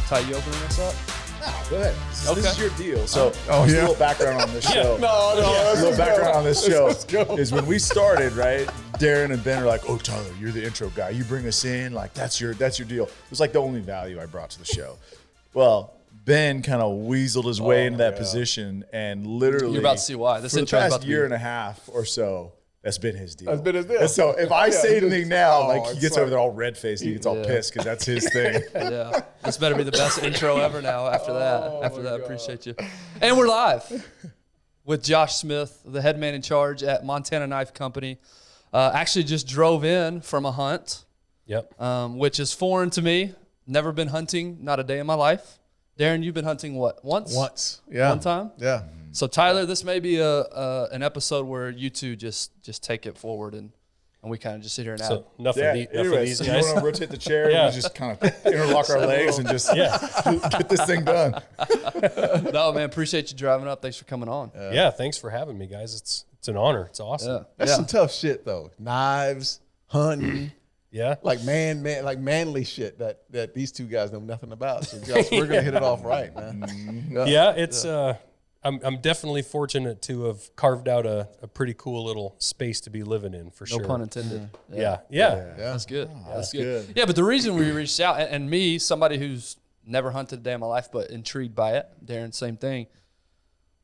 Ty, you opening us up? No, go ahead. This is your deal. So, a little background on this show. A little background on this show is when we started, right? Darren and Ben are like, "Oh, Tyler, you're the intro guy. You bring us in, like that's your deal." It was like the only value I brought to the show. Well, Ben kind of weaseled his way into that position, and literally, You're about to see why. This for the intro is about past to be- year and a half or so, that's been his deal. That's been his deal. And so if I say anything now, like he it's gets like- over there all red faced, he gets all pissed because that's his thing. Yeah, this better be the best intro ever now. After that, appreciate you. And we're live with Josh Smith, the head man in charge at Montana Knife Company. Actually, just drove in from a hunt. Yep. Which is foreign to me. Never been hunting, not a day in my life. Darren, you've been hunting what? Once. Yeah. One time. Yeah. So Tyler, this may be an episode where you two just take it forward and we kind of just sit here and So enough Anyways, of these you guys. want to rotate the chair Yeah. and we just kind of interlock our legs and just get this thing done. No, man, appreciate you driving up. Thanks for coming on. Yeah, thanks for having me, guys. It's an honor. It's awesome. That's some tough shit though. Knives, hunting, Yeah. like manly shit that these two guys know nothing about. So Josh, we're gonna hit it off right, man. Yeah, it's I'm definitely fortunate to have carved out a pretty cool little space to be living in for sure. No pun intended. Yeah. That's good. That's good. Yeah, but the reason we reached out, and me, somebody who's never hunted a day in my life, but intrigued by it, Darren, same thing.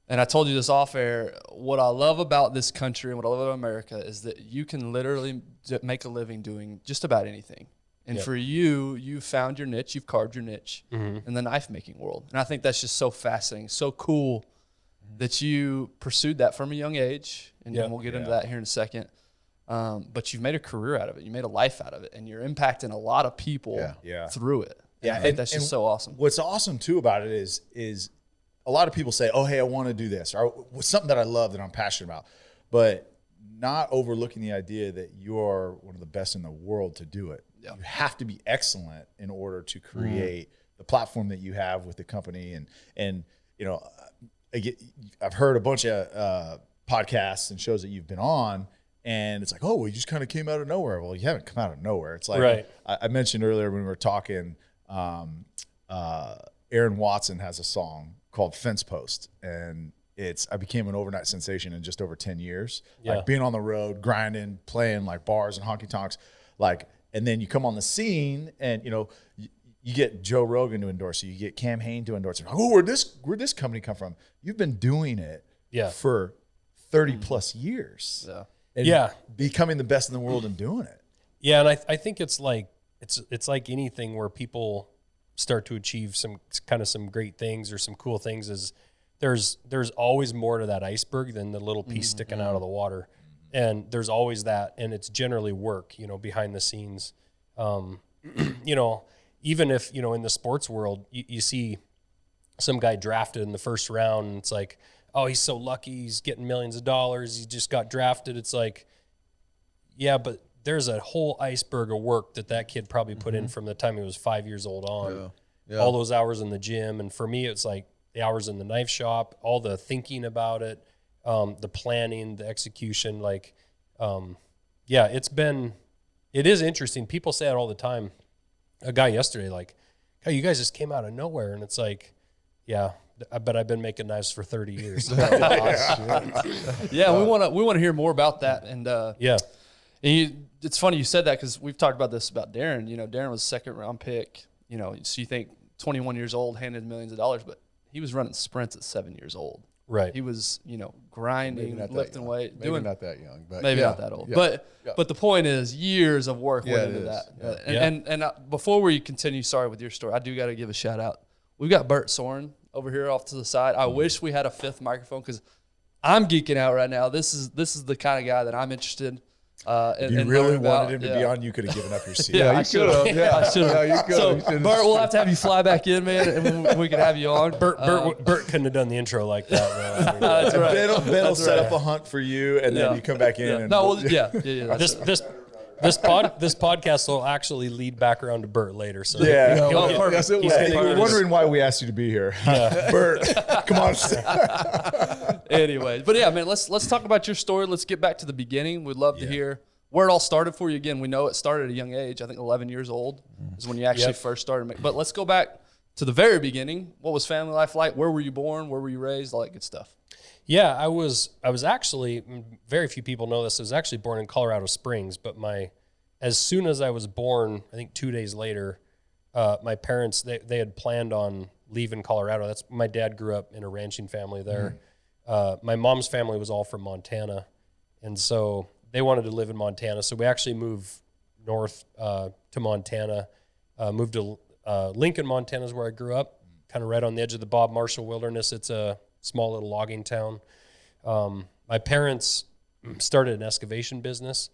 And I told you this off air, what I love about this country and what I love about America is that you can literally make a living doing just about anything. And for you found your niche, you've carved your niche in the knife making world. And I think that's just so fascinating, so cool that you pursued that from a young age. And we'll get into that here in a second. But you've made a career out of it. You made a life out of it. And you're impacting a lot of people through it. And I think that's just so awesome. What's awesome too about it is a lot of people say, "Oh, hey, I want to do this," or something that I love that I'm passionate about, but not overlooking the idea that you're one of the best in the world to do it. Yeah. You have to be excellent in order to create the platform that you have with the company. And you know, I've heard a bunch of podcasts and shows that you've been on, and it's like, oh, well, you just kind of came out of nowhere. Well, you haven't come out of nowhere. It's like I mentioned earlier when we were talking, Aaron Woodson has a song called Fence Post, and I became an overnight sensation in just over 10 years. Like being on the road, grinding, playing like bars and honky tonks, and then you come on the scene and you get Joe Rogan to endorse you, you get Cam Hain to endorse you. Oh, where'd this company come from? You've been doing it for 30 plus years. And becoming the best in the world and doing it. Yeah, and I think it's like anything where people start to achieve some great things or some cool things, is there's always more to that iceberg than the little piece sticking out of the water. And there's always that, and it's generally work, behind the scenes. Even if, in the sports world, you see some guy drafted in the first round and it's like, oh, he's so lucky, he's getting millions of dollars, he just got drafted. It's like, yeah, but there's a whole iceberg of work that kid probably put in from the time he was 5 years old on. All those hours in the gym. And for me, it's like the hours in the knife shop, all the thinking about it, the planning, the execution. It is interesting. People say it all the time. A guy yesterday, like, hey, you guys just came out of nowhere. And it's like, yeah, I bet I've been making knives for 30 years. We want to hear more about that. And it's funny you said that, because we've talked about this about Darren. Darren was a second round pick. So you think 21 years old, handed millions of dollars, but he was running sprints at 7 years old. Right. He was, grinding, lifting weight, maybe not that young, but maybe not that old. Yeah. But the point is, years of work went into that. And before we continue, sorry, with your story, I do got to give a shout out. We've got Bert Soren over here off to the side. I wish we had a fifth microphone, because I'm geeking out right now. This is the kind of guy that I'm interested in. You really wanted him to be on, you could have given up your seat. I should have. I should have. You could have. So, Bert, we'll have to have you fly back in, man, and we can have you on. Bert couldn't have done the intro like that. That's right. Ben will set up a hunt for you, and then you come back in. And This podcast will actually lead back around to Bert later. So yes, it will. You're wondering why we asked you to be here. Bert, come on. Anyway, but yeah, man, let's talk about your story. Let's get back to the beginning. We'd love to hear where it all started for you. Again, we know it started at a young age. I think 11 years old is when you actually first started. But let's go back to the very beginning, what was family life like? Where were you born? Where were you raised? All that good stuff. Yeah, I was actually, very few people know this, I was actually born in Colorado Springs, but as soon as I was born, I think 2 days later, my parents, they had planned on leaving Colorado. My dad grew up in a ranching family there. My mom's family was all from Montana, and so they wanted to live in Montana. So we actually moved north to Montana, moved to Lincoln, Montana is where I grew up, kind of right on the edge of the Bob Marshall Wilderness. It's a small little logging town. My parents started an excavation business.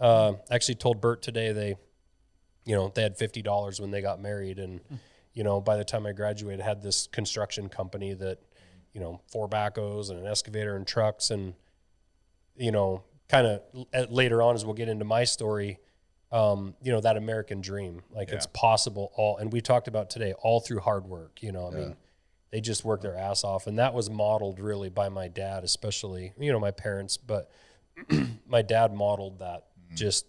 Actually told Bert today they had $50 when they got married, and by the time I graduated, had this construction company that 4 backhoes and an excavator and trucks, and kind of later on as we'll get into my story, that American dream, it's possible and we talked about today, all through hard work. I mean, they just work their ass off, and that was modeled really by my dad, especially my parents, but my dad modeled that just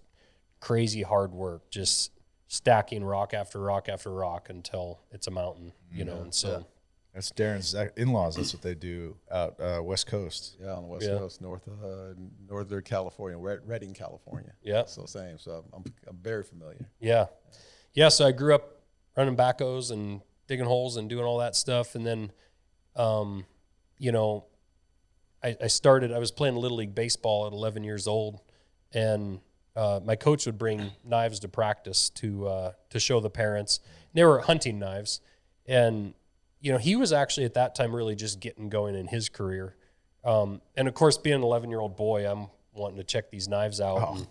crazy hard work, just stacking rock after rock after rock until it's a mountain, and so that's Darren's in-laws. That's what they do out West Coast. Yeah, on the West Coast, northern California, Redding, California. Yeah, so same. So I'm very familiar. Yeah. So I grew up running backhoes and digging holes and doing all that stuff, and then, I was playing Little League baseball at 11 years old, and my coach would bring knives to practice to show the parents. They were hunting knives, and he was actually at that time really just getting going in his career. And of course, being an 11-year-old boy, I'm wanting to check these knives out.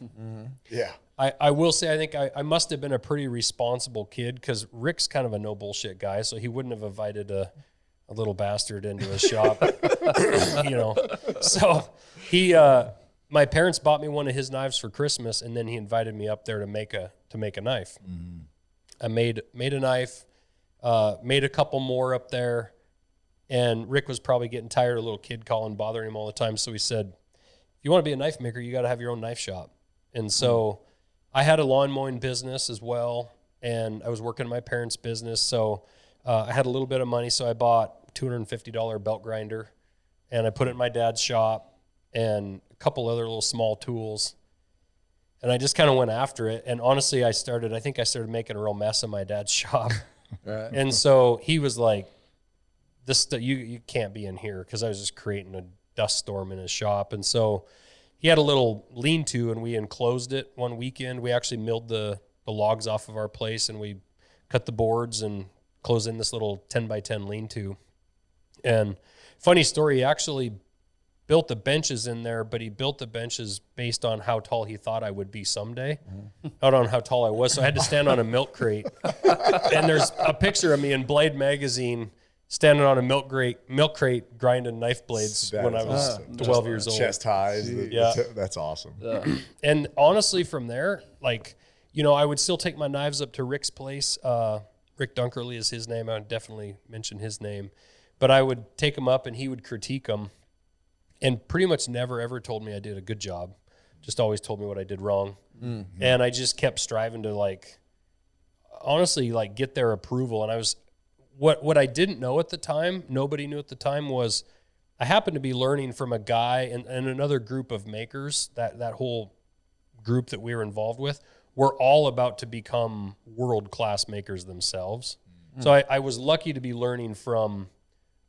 Yeah. I will say, I think I must have been a pretty responsible kid, because Rick's kind of a no bullshit guy, so he wouldn't have invited a little bastard into his shop, So my parents bought me one of his knives for Christmas, and then he invited me up there to make a knife. Mm-hmm. I made a knife, made a couple more up there, and Rick was probably getting tired of a little kid bothering him all the time. So he said, if you want to be a knife maker, you got to have your own knife shop. And so I had a lawn mowing business as well, and I was working in my parents' business. So I had a little bit of money, so I bought a $250 belt grinder, and I put it in my dad's shop and a couple other little small tools. And I just kind of went after it. And honestly, I think I started making a real mess in my dad's shop. Right. And so he was like, you can't be in here, because I was just creating a dust storm in his shop. And so he had a little lean-to, and we enclosed it one weekend. We actually milled the logs off of our place, and we cut the boards and closed in this little 10x10 lean-to. And funny story, he actually built the benches in there, but he built the benches based on how tall he thought I would be someday, not on how tall I was. So I had to stand on a milk crate. And there's a picture of me in Blade magazine standing on a milk crate grinding knife blades when I was 12 years old. Chest highs. That's awesome. And honestly, from there, I would still take my knives up to Rick's place. Rick Dunkerley is his name. I would definitely mention his name. But I would take them up, and he would critique them, and pretty much never, ever told me I did a good job. Just always told me what I did wrong. Mm-hmm. And I just kept striving to honestly, get their approval. And I was, what I didn't know at the time, nobody knew at the time, was I happened to be learning from a guy and another group of makers, that whole group that we were involved with, were all about to become world-class makers themselves. Mm-hmm. So I was lucky to be learning from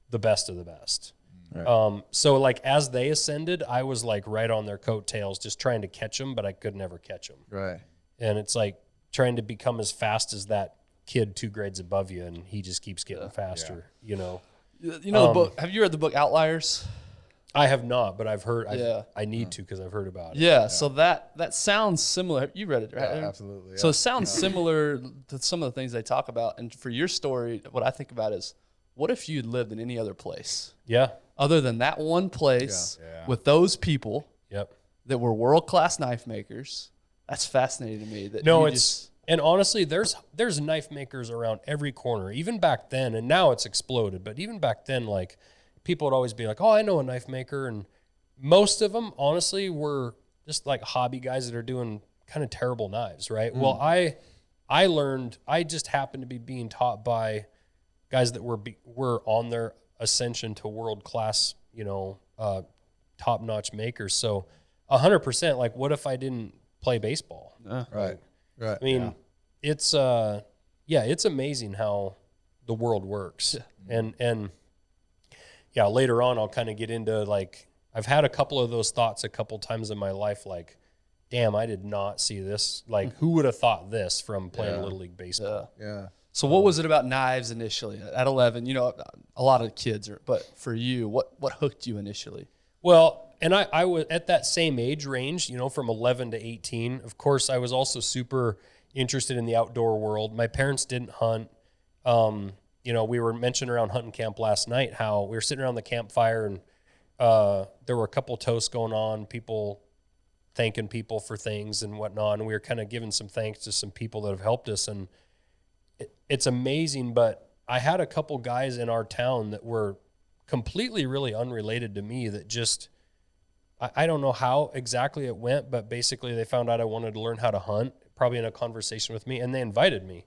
the best of the best. Right. So as they ascended, I was right on their coattails, just trying to catch them, but I could never catch them. Right. And it's trying to become as fast as that kid 2 grades above you, and he just keeps getting faster. The book. Have you read the book Outliers? I have not, but I've heard. I need to, because I've heard about it. Yeah. So that sounds similar. You read it, right? Yeah, absolutely. Yeah. So it sounds similar to some of the things they talk about. And for your story, what I think about is, what if you'd lived in any other place? Yeah. Other than that one place with those people that were world-class knife makers. That's fascinating to me. And honestly, there's knife makers around every corner, even back then, and now it's exploded. But even back then, people would always be like, oh, I know a knife maker. And most of them, honestly, were just hobby guys that are doing kind of terrible knives, right? Mm. Well, I learned, I just happened to be being taught by guys that were on their ascension to world class, top notch makers. So 100%, like, what if I didn't play baseball? Right. I mean, it's it's amazing how the world works. And later on I'll kind of get into, like, I've had a couple of those thoughts a couple times in my life, like, damn, I did not see this. Like, who would have thought this from playing Little League baseball? Yeah. So what was it about knives initially at 11? A lot of kids but for you, what hooked you initially? Well, and I was at that same age range, from 11 to 18. Of course, I was also super interested in the outdoor world. My parents didn't hunt. We were mentioning around hunting camp last night how we were sitting around the campfire and there were a couple toasts going on, people thanking people for things and whatnot. And we were kind of giving some thanks to some people that have helped us. And it's amazing, but I had a couple guys in our town that were completely really unrelated to me that just, I don't know how exactly it went, but basically they found out I wanted to learn how to hunt, probably in a conversation with me, and they invited me.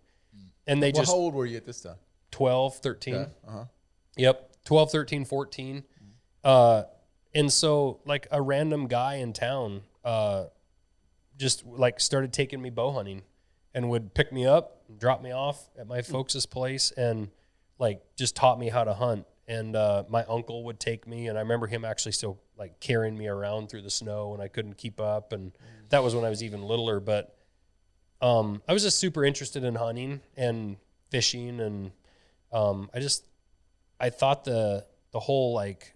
And they how old were you at this time? 12, 13. Yeah. Uh-huh. Yep, 12, 13, 14. And so, like, a random guy in town just, like, started taking me bow hunting and would pick me up, drop me off at my folks' place, and, like, just taught me how to hunt. And my uncle would take me, and I remember him actually still, like, carrying me around through the snow, and I couldn't keep up. And that was when I was even littler. But I was just super interested in hunting and fishing, and I thought the whole, like,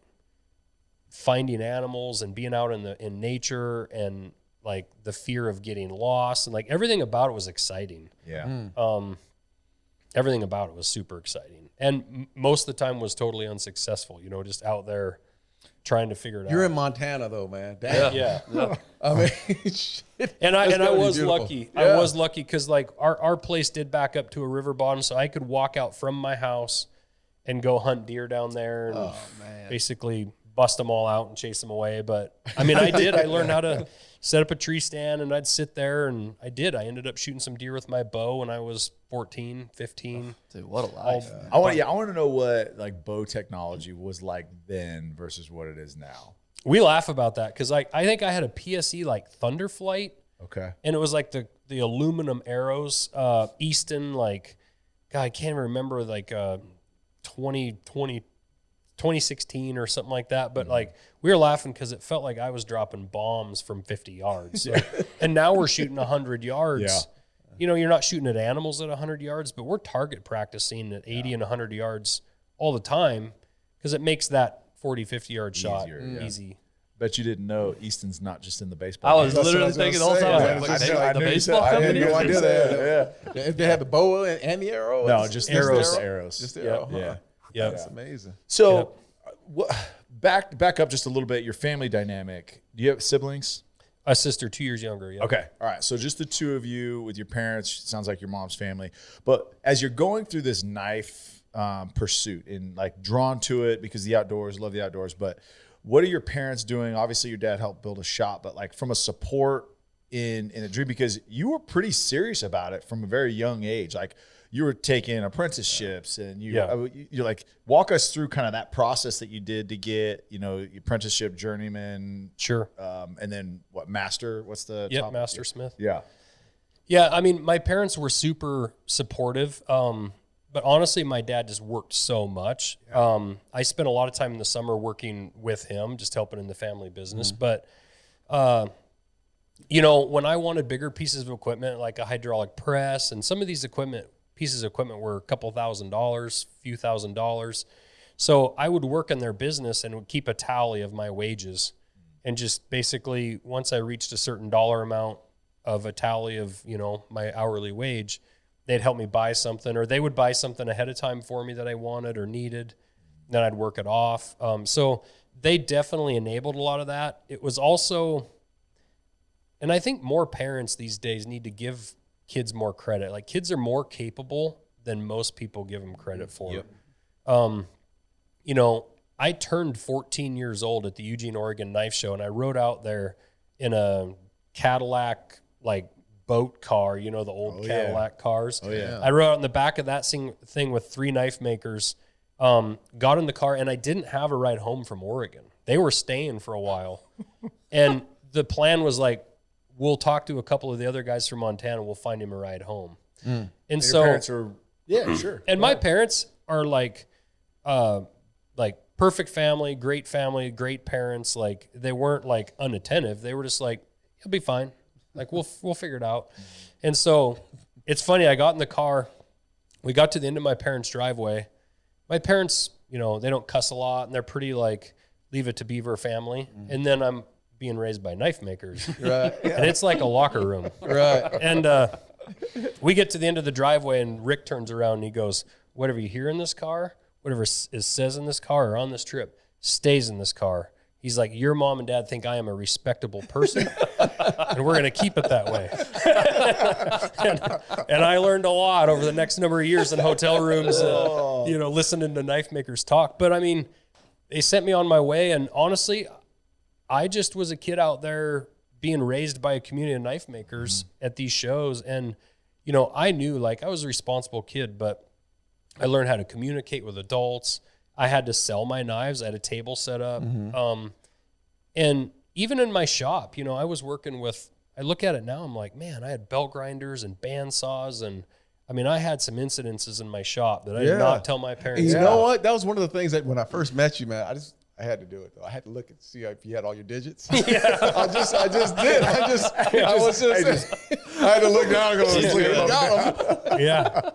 finding animals and being out in nature and, like, the fear of getting lost and, like, everything about it was exciting. Yeah. Everything about it was super exciting, and most of the time was totally unsuccessful. Just out there trying to figure it out. You're in Montana though, man. Damn. Yeah. I mean, shit. And I was beautiful. lucky. Yeah. I was lucky because, like, our place did back up to a river bottom, so I could walk out from my house and go hunt deer down there and basically bust them all out and chase them away. But I mean, I did. I learned how to set up a tree stand, and I'd sit there, and I did. I ended up shooting some deer with my bow when I was 14, 15. Dude, what a life. I want to know what, like, bow technology was like then versus what it is now. We laugh about that because, like, I think I had a PSE, like, Thunderflight. Okay. And it was like the aluminum arrows, Easton, like, God, I can't remember, like, 2016 or something like that. But, like, we were laughing because it felt like I was dropping bombs from 50 yards. And now we're shooting 100 yards. Yeah. You're not shooting at animals at 100 yards, but we're target practicing at 80 and 100 yards all the time because it makes that 40, 50-yard shot easy. Bet you didn't know Easton's not just in the baseball. I was literally thinking the whole time. I The knew you baseball said- I company? had no idea that. Yeah. They had the bow and the arrow. No, just arrows. arrows. Just the arrow. Yeah. Yeah. That's amazing. So, back up just a little bit. Your family dynamic. Do you have siblings? A sister 2 years younger. Yeah. Okay. All right. So just the two of you with your parents. Sounds like your mom's family. But as you're going through this knife pursuit and, like, drawn to it because the outdoors, love the outdoors. But what are your parents doing? Obviously, your dad helped build a shop, but, like, from a support in a dream, because you were pretty serious about it from a very young age. Like, you were taking apprenticeships and you're like, walk us through kind of that process that you did to get, apprenticeship, journeyman. Sure. And then master, what's the Yep. top? Master Smith. Yeah. Yeah. I mean, my parents were super supportive. But honestly, my dad just worked so much. I spent a lot of time in the summer working with him, just helping in the family business. But, when I wanted bigger pieces of equipment, like a hydraulic press, and some of these pieces of equipment were a couple $1,000s, few $1,000s. So I would work in their business and would keep a tally of my wages. And just basically, once I reached a certain dollar amount of a tally of, my hourly wage, they'd help me buy something, or they would buy something ahead of time for me that I wanted or needed. Then I'd work it off. So they definitely enabled a lot of that. It was also, and I think more parents these days need to give kids more credit. Like, kids are more capable than most people give them credit for. Yep. I turned 14 years old at the Eugene, Oregon Knife Show, and I rode out there in a Cadillac, like, boat car, the old Cadillac cars. Oh, yeah. I rode out in the back of that thing with 3 knife makers, got in the car, and I didn't have a ride home from Oregon. They were staying for a while. And the plan was like, we'll talk to a couple of the other guys from Montana. We'll find him a ride home. And so your parents are, sure. And my parents are like perfect family, great parents. Like they weren't like unattentive. They were just like, it'll be fine. Like we'll figure it out. And so it's funny. I got in the car. We got to the end of my parents' driveway. My parents, they don't cuss a lot, and they're pretty like leave it to beaver family. And then I'm being raised by knife makers, Right. and it's like a locker room. Right. And we get to the end of the driveway, and Rick turns around and he goes, whatever you hear in this car, whatever says in this car or on this trip, stays in this car. He's like, your mom and dad think I am a respectable person, and we're going to keep it that way. and I learned a lot over the next number of years in hotel rooms, listening to knife makers talk. But, I mean, they sent me on my way, and honestly, I just was a kid out there being raised by a community of knife makers at these shows. And, I knew, like, I was a responsible kid, but I learned how to communicate with adults. I had to sell my knives. I had a table set up. And even in my shop, I was working with, I look at it now, I'm like, man, I had belt grinders and band saws. And I mean, I had some incidences in my shop that I did not tell my parents. You know what? That was one of the things that when I first met you, man, I had to do it though. I had to look and see if you had all your digits. Yeah. I just did. I had to look down and go, got them. Yeah.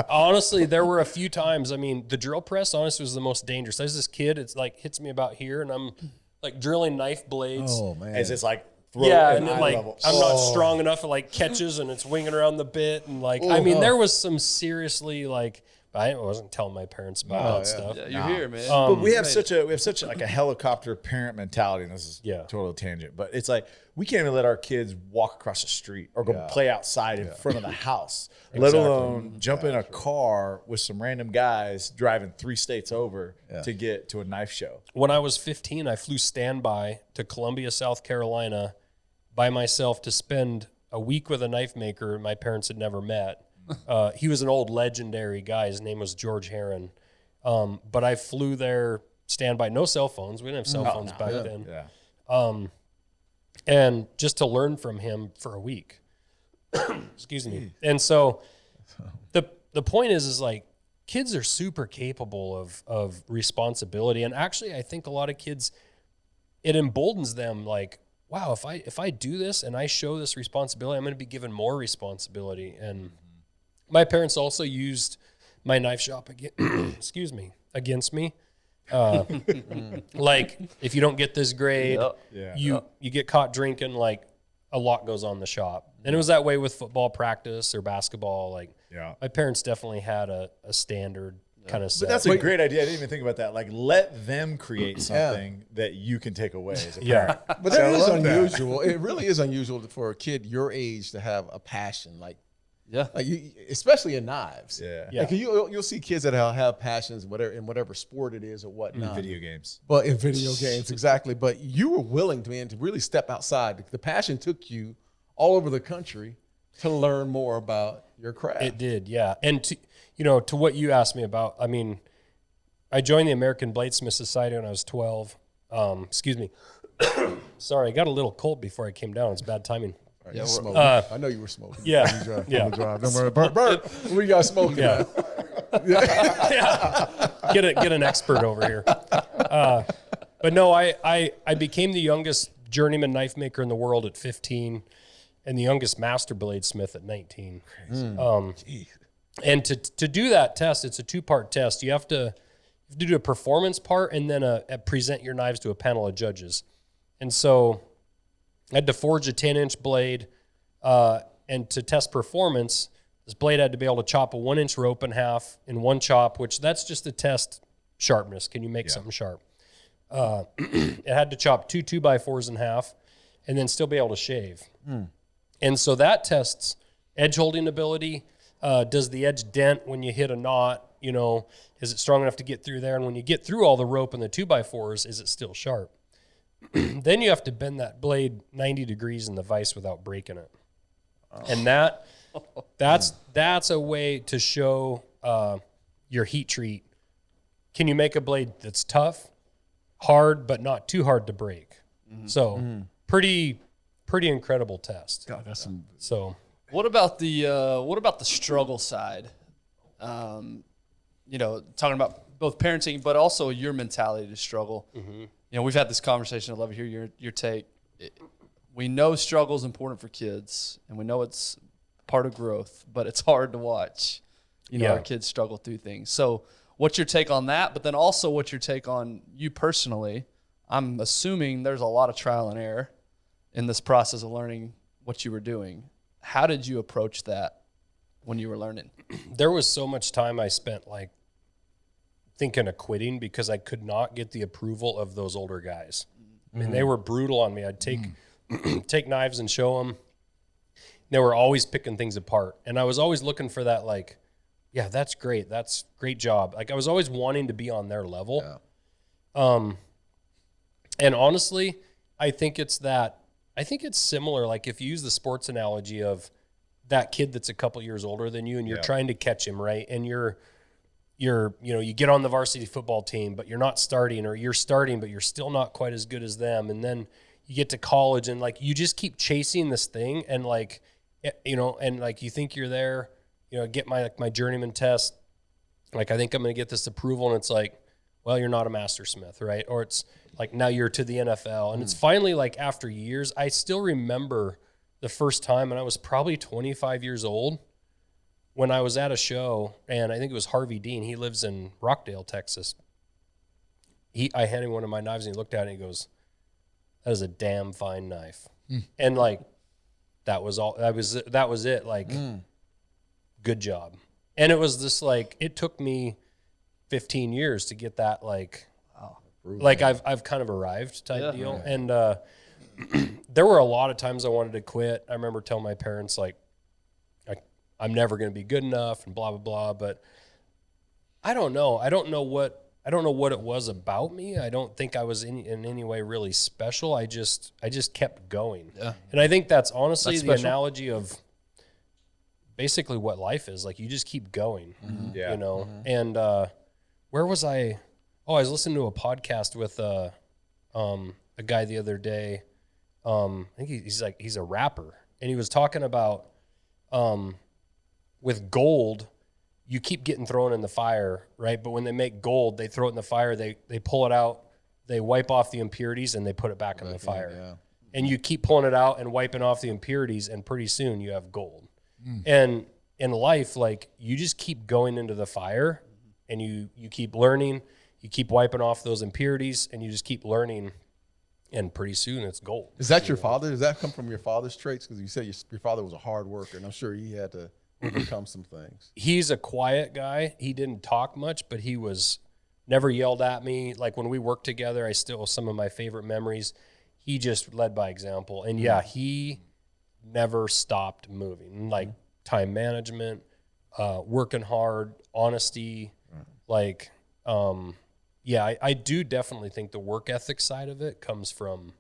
Honestly, there were a few times, I mean, the drill press, honestly, was the most dangerous. There's this kid, it's like hits me about here, and I'm like drilling knife blades. Oh, man. As it's like, and then like, I'm not strong enough, it like catches and it's winging around the bit. And like, I mean, there was some seriously like, I wasn't telling my parents about that stuff. Yeah, you're here, man. But we have such like a helicopter parent mentality, and this is total tangent, but it's like we can't even let our kids walk across the street or go play outside in front of the house, let alone jump in a car with some random guys driving 3 states over to get to a knife show. When I was 15, I flew standby to Columbia, South Carolina by myself to spend a week with a knife maker my parents had never met. He was an old legendary guy. His name was George Heron. But I flew there standby, no cell phones. We didn't have cell phones back then. Yeah. And just to learn from him for a week. Excuse me. And so the point is like kids are super capable of responsibility. And actually, I think a lot of kids, it emboldens them like, wow, if I do this and I show this responsibility, I'm going to be given more responsibility. And my parents also used my knife shop against me. Like if you don't get this grade, you get caught drinking, like a lot goes on in the shop. And it was that way with football practice or basketball. Like my parents definitely had a standard kind of set. But that's a great idea. I didn't even think about that. Like let them create something that you can take away as a parent. But that is unusual. It really is unusual for a kid your age to have a passion like especially in knives. Like you'll see kids that have passions, in whatever sport it is or whatnot. Video games. But in video games, exactly. But you were willing to really step outside. The passion took you all over the country to learn more about your craft. It did, yeah. And to what you asked me about, I mean, I joined the American Bladesmith Society when I was 12. Excuse me. Sorry, I got a little cold before I came down. It's bad timing. Right, I know you were smoking. Yeah. On the drive. Don't worry. Bert, what you got smoking? Yeah. Get an expert over here. But no, I became the youngest journeyman knife maker in the world at 15 and the youngest master bladesmith at 19. And to do that test, it's a 2-part test. You have to do a performance part and then present your knives to a panel of judges. And so I had to forge a 10-inch blade, and to test performance, this blade had to be able to chop a 1-inch rope in half in one chop, which that's just to test sharpness. Can you make something sharp? It had to chop 2 2x4s in half and then still be able to shave. And so that tests edge holding ability. Does the edge dent when you hit a knot? Is it strong enough to get through there? And when you get through all the rope and the 2x4s, is it still sharp? Then you have to bend that blade 90 degrees in the vise without breaking it. And that's a way to show your heat treat. Can you make a blade that's tough, hard, but not too hard to break? So pretty incredible test. God, that's some. So what about the struggle side? Talking about both parenting, but also your mentality to struggle. We've had this conversation. I'd love to hear your take. We know struggle is important for kids, and we know it's part of growth, but it's hard to watch, our kids struggle through things. So what's your take on that? But then also what's your take on you personally? I'm assuming there's a lot of trial and error in this process of learning what you were doing. How did you approach that when you were learning? There was so much time I spent thinking of quitting because I could not get the approval of those older guys. I mean, they were brutal on me. I'd take knives and show them. They were always picking things apart. And I was always looking for that, yeah, that's great. That's great job. I was always wanting to be on their level. Yeah. And honestly, I think it's similar. If you use the sports analogy of that kid that's a couple years older than you and you're trying to catch him, right? And you get on the varsity football team, but you're not starting, or you're starting, but you're still not quite as good as them. And then you get to college and you just keep chasing this thing. And you think you're there, get my journeyman test. I think I'm going to get this approval. And it's well, you're not a mastersmith, right? Or it's now you're to the NFL. And it's finally after years, I still remember the first time, and I was probably 25 years old when I was at a show, and I think it was Harvey Dean. He lives in Rockdale, Texas. I handed him one of my knives, and he looked at it and he goes, "That is a damn fine knife." And that was all. That was it. Good job. And it was this it took me 15 years to get that I've kind of arrived type deal. Yeah. And there were a lot of times I wanted to quit. I remember telling my parents I'm never going to be good enough and blah blah blah. But I don't know. I don't know what it was about me. I don't think I was in any way really special. I just kept going. Yeah. And I think that's honestly the analogy of basically what life is. You just keep going. Mm-hmm. Yeah. Mm-hmm. And where was I? Oh, I was listening to a podcast with a guy the other day. I think he's a rapper, and he was talking about with gold, you keep getting thrown in the fire, right? But when they make gold, they throw it in the fire, they pull it out, they wipe off the impurities, and they put it back in the fire. Yeah. And you keep pulling it out and wiping off the impurities, and pretty soon you have gold. And in life, you just keep going into the fire, and you keep learning, you keep wiping off those impurities, and you just keep learning, and pretty soon it's gold. Is that your father? Does that come from your father's traits? Because you said your father was a hard worker, and I'm sure he had to overcome some things. He's a quiet guy. He didn't talk much, but he was never yelled at me. When we worked together, I still, some of my favorite memories, he just led by example. And he never stopped moving. Time management, working hard, honesty. I do definitely think the work ethic side of it comes from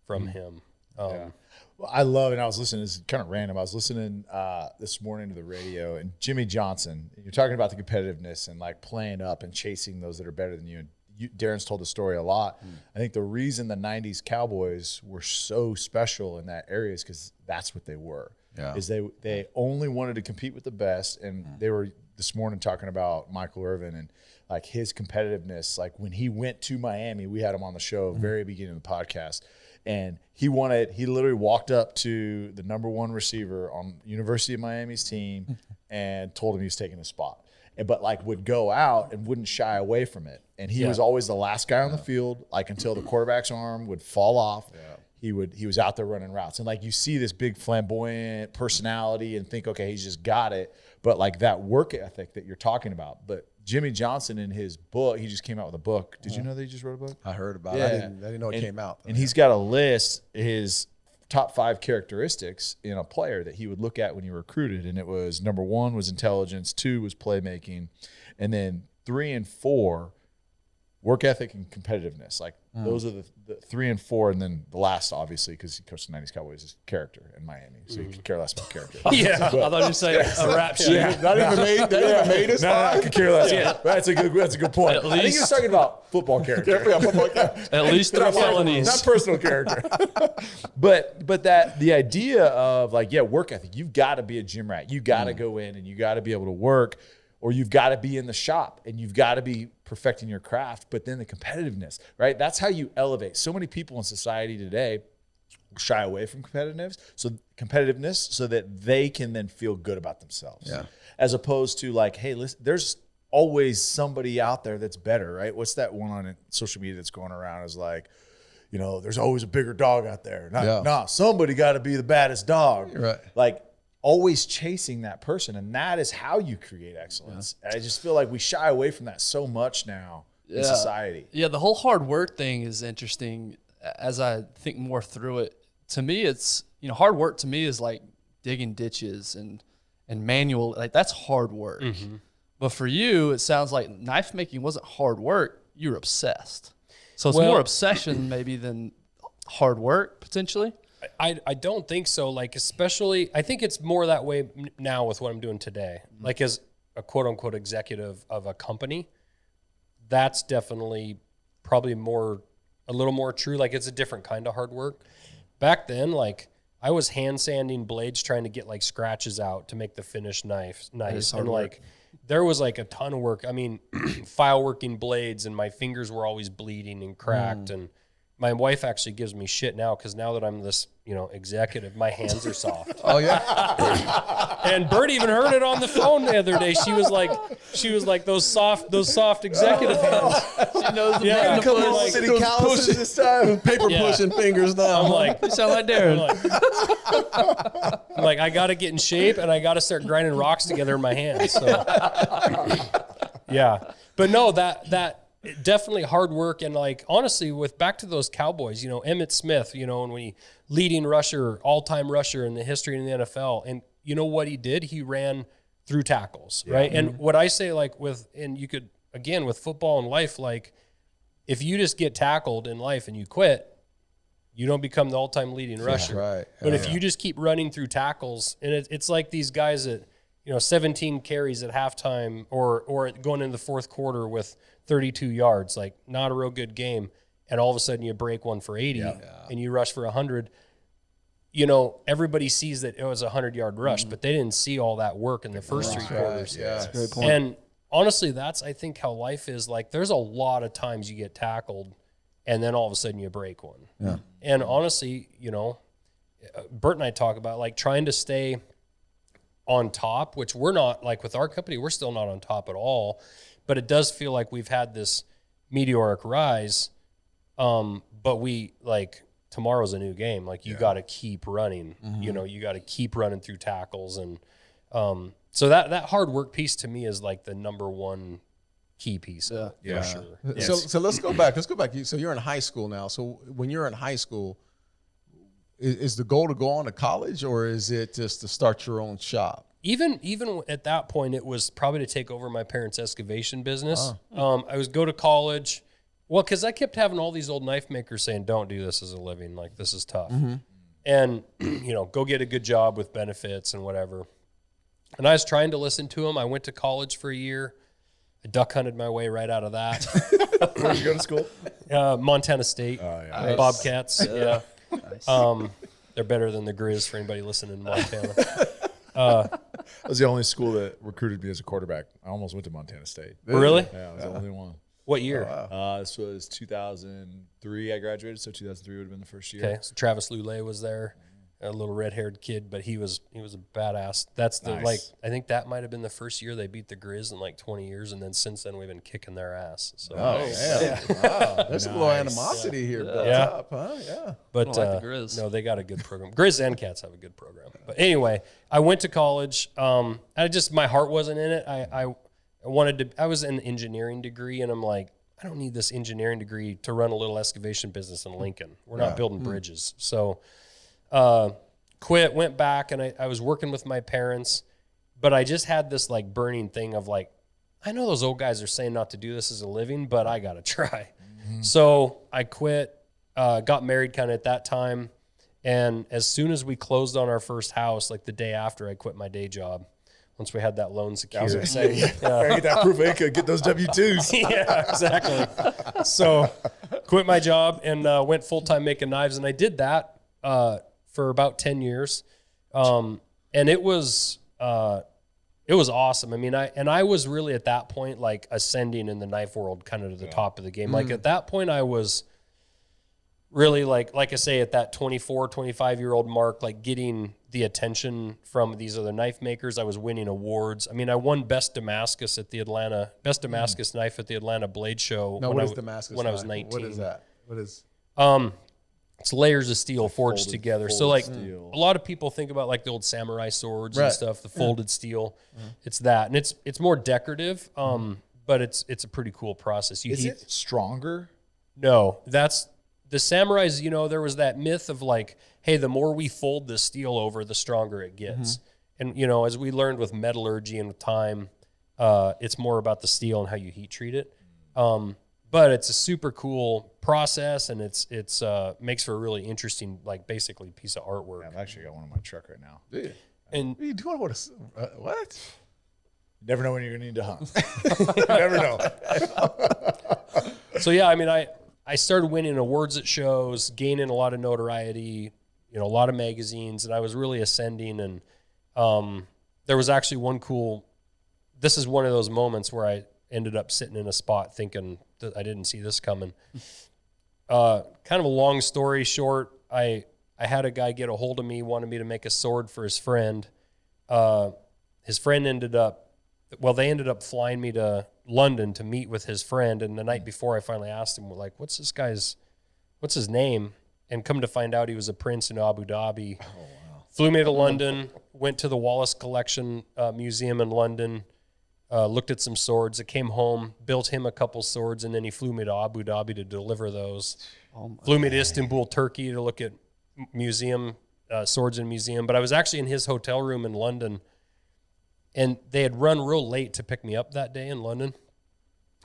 him. Well, I love, and I was listening, it's kind of random. I was listening this morning to the radio, and Jimmy Johnson, you're talking about the competitiveness and playing up and chasing those that are better than you. And Darren's told the story a lot. I think the reason the 90s Cowboys were so special in that area is because that's what they were. Yeah. Is they only wanted to compete with the best, and they were this morning talking about Michael Irvin and his competitiveness. When he went to Miami, we had him on the show very beginning of the podcast. And he literally walked up to the number one receiver on University of Miami's team and told him he was taking a spot. But would go out and wouldn't shy away from it. And he was always the last guy on the field, until the quarterback's arm would fall off. Yeah. He was out there running routes. And you see this big flamboyant personality and think, okay, he's just got it. But that work ethic that you're talking about. But Jimmy Johnson, in his book, he just came out with a book. Did you know that he just wrote a book? I heard about it. I didn't know it came out. And he's got a list, his top 5 characteristics in a player that he would look at when he recruited. And it was number 1 was intelligence, 2 was playmaking, and then 3 and 4 work ethic and competitiveness. Like those are the 3 and 4, and then the last, obviously, because he coached the 90s Cowboys, is character in Miami. So you could care less about character. Yeah, I thought you were saying a rap sheet. Yeah, not even made us. No, I could care less. Yeah. That's a good point. I think he was talking about football character. At least 3 felonies. Not personal character. but that the idea of like, work ethic. You've got to be a gym rat. You got to go in and you got to be able to work, or you've got to be in the shop and you've got to be perfecting your craft. But then the competitiveness, right? That's how you elevate. So many people in society today shy away from competitiveness so that they can then feel good about themselves. Yeah. As opposed to like, hey, listen, there's always somebody out there that's better, right? What's that one on social media that's going around is like, there's always a bigger dog out there. Somebody got to be the baddest dog. Right. Like, always chasing that person, and that is how you create excellence. And I just feel like we shy away from that so much now in society. Yeah, the whole hard work thing is interesting as I think more through it. To me, it's hard work to me is like digging ditches and manual, like that's hard work. Mm-hmm. But for you, it sounds like knife making wasn't hard work. You were obsessed. So it's more obsession maybe than hard work potentially. I don't think so. Like, especially, I think it's more that way now with what I'm doing today. Like, as a quote unquote executive of a company, that's definitely probably a little more true. Like, it's a different kind of hard work. Back then, like, I was hand sanding blades trying to get like scratches out to make the finished knife nice. And like, there was like a ton of work. I mean, file working blades, and my fingers were always bleeding and cracked. And my wife actually gives me shit now because now that I'm this, executive, my hands are soft. Oh yeah. And Bert even heard it on the phone the other day. She was like those soft executive hands. She knows the a couple of like, city calluses this time. Paper pushing fingers now. I'm like, you sound like Darren. I'm like, I got to get in shape and I got to start grinding rocks together in my hands. So, yeah, but no, that. Definitely hard work. And like, honestly, with back to those Cowboys, Emmitt Smith, and when he leading rusher, all-time rusher in the history in the NFL. And you know what he did? He ran through tackles, right? And what I say, like and you could, again, with football and life, like if you just get tackled in life and you quit, you don't become the all-time leading rusher. Right. But if you just keep running through tackles, and it's like these guys that, 17 carries at halftime or going into the fourth quarter with 32 yards, like not a real good game. And all of a sudden you break one for 80 and you rush for 100. Everybody sees that it was a 100-yard rush, but they didn't see all that work in the first 3 quarters. Yeah, that's a great point. And honestly, that's, I think, how life is. Like, there's a lot of times you get tackled and then all of a sudden you break one. Yeah. And honestly, Bert and I talk about like trying to stay on top, which we're not, like with our company, we're still not on top at all, but it does feel like we've had this meteoric rise. But we, like, tomorrow's a new game. Like, you got to keep running, you got to keep running through tackles. And so that hard work piece to me is like the number one key piece. For sure. Yes. So let's go back. So you're in high school now. So when you're in high school, is the goal to go on to college, or is it just to start your own shop? Even at that point, it was probably to take over my parents' excavation business. I was go to college. Well, because I kept having all these old knife makers saying, don't do this as a living. Like, this is tough. Mm-hmm. And, go get a good job with benefits and whatever. And I was trying to listen to them. I went to college for a year. I duck hunted my way right out of that. Where did you go to school? Montana State. Oh, yeah. Nice. Bobcats. Yeah. Nice. They're better than the Grizz for anybody listening in Montana. That was the only school that recruited me as a quarterback. I almost went to Montana State. Really? Yeah, I was the only one. What year? Oh, wow. This was 2003 I graduated, so 2003 would have been the first year. Okay, so Travis Lulay was there, a little red-haired kid, but he was a badass. That's the nice. I think that might have been the first year they beat the Grizz in like 20 years, and then since then we've been kicking their ass. So yeah. Wow. There's a little animosity here built up, huh? Yeah. But like the Grizz. No, they got a good program. Grizz and Cats have a good program. But anyway, I went to college. My heart wasn't in it. I was in an engineering degree, and I'm like, I don't need this engineering degree to run a little excavation business in Lincoln. We're not building bridges. So quit, went back, and I was working with my parents, but I just had this like burning thing of like, I know those old guys are saying not to do this as a living, but I got to try. So I quit, got married kind of at that time. And as soon as we closed on our first house, like the day after, I quit my day job. Once we had that loan secured. I was going to say, get that proof of income, get those W-2s. Yeah, exactly. So quit my job and went full-time making knives. And I did that for about 10 years. And it was awesome. I mean, I was really at that point, like ascending in the knife world kind of to the top of the game. Like at that point I was really like I say at that 24, 25-year-old mark, like getting the attention from these other knife makers. I was winning awards. I mean, I won Best Damascus knife at the Atlanta Blade Show. Now, what is Damascus when knife? I was 19. What is that? What is? It's layers of steel forged together. So like steel. a lot of people think about like the old samurai swords and stuff, the folded steel. Mm-hmm. It's that, and it's more decorative, but it's a pretty cool process. Is it stronger? No, that's the samurais. You know, there was that myth of like, hey, the more we fold the steel over, the stronger it gets. And you know, as we learned with metallurgy and with time, it's more about the steel and how you heat treat it. But it's a super cool process, and it's makes for a really interesting, like basically piece of artwork. Yeah, I've actually got one in my truck right now. Yeah. And What are you doing with us? What? You never know when you're going to need to hunt. You never know. so yeah, I mean, I started winning awards at shows, gaining a lot of notoriety, you know, a lot of magazines, and I was really ascending. And there was actually this is one of those moments where I ended up sitting in a spot thinking that I didn't see this coming. Kind of a long story short, I had a guy get a hold of me, wanted me to make a sword for his friend. His friend ended up flying me to London to meet with his friend. And the night before, I finally asked him, like, what's his name? And come to find out, he was a prince in Abu Dhabi. Oh, wow. Flew me to London, went to the Wallace Collection Museum in London, looked at some swords. I came home, built him a couple swords, and then he flew me to Abu Dhabi to deliver those. Flew me to Istanbul, Turkey to look at swords in museum. But I was actually in his hotel room in London, and they had run real late to pick me up that day in London.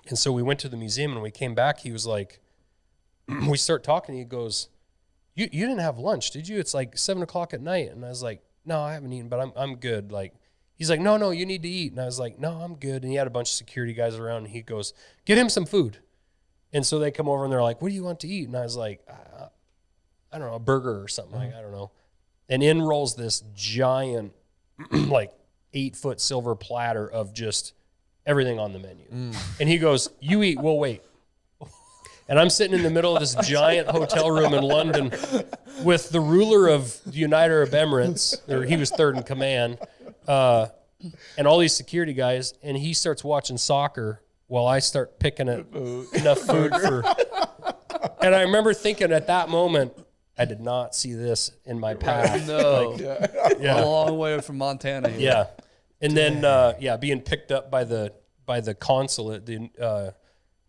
And so we went to the museum, and when we came back, he was like, we start talking, he goes, you didn't have lunch, did you? It's like 7 o'clock at night. And I was like, no, I haven't eaten, but I'm good. Like, he's like, no, you need to eat. And I was like, no, I'm good. And he had a bunch of security guys around, and he goes, get him some food. And so they come over, and they're like, what do you want to eat? And I was like, I don't know, a burger or something. Like, I don't know. And in rolls this giant, like 8-foot silver platter of just everything on the menu. And he goes, you eat, we'll wait. And I'm sitting in the middle of this giant hotel room in London with the ruler of the United Arab Emirates, or he was third in command, and all these security guys, and he starts watching soccer while I start picking at enough food for. And I remember thinking at that moment, I did not see this in my path. No, a long way from Montana here. Yeah, and then being picked up by the consulate, the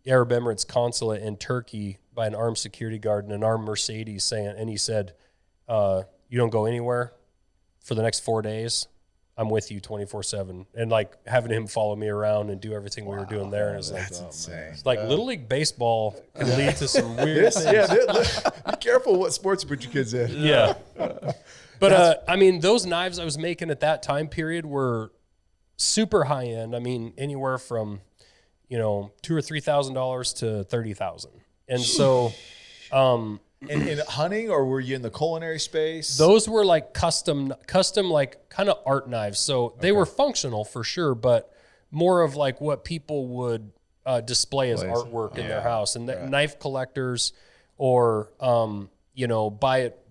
Arab Emirates consulate in Turkey, by an armed security guard in an armed Mercedes, and he said, "You don't go anywhere for the next 4 days. I'm with you 24/7." And like having him follow me around and do everything we were doing there, and it's like, insane. It's like Little League baseball can lead to some weird things. Yeah, be careful what sports you put your kids in. Yeah. But I mean, those knives I was making at that time period were super high end. I mean, anywhere from $2,000 or $3,000 to $30,000. And so, in hunting, or were you in the culinary space? those were like custom, like kind of art knives. So they were functional for sure, but more of like what people would display as artwork in their house. And knife collectors, or buy it.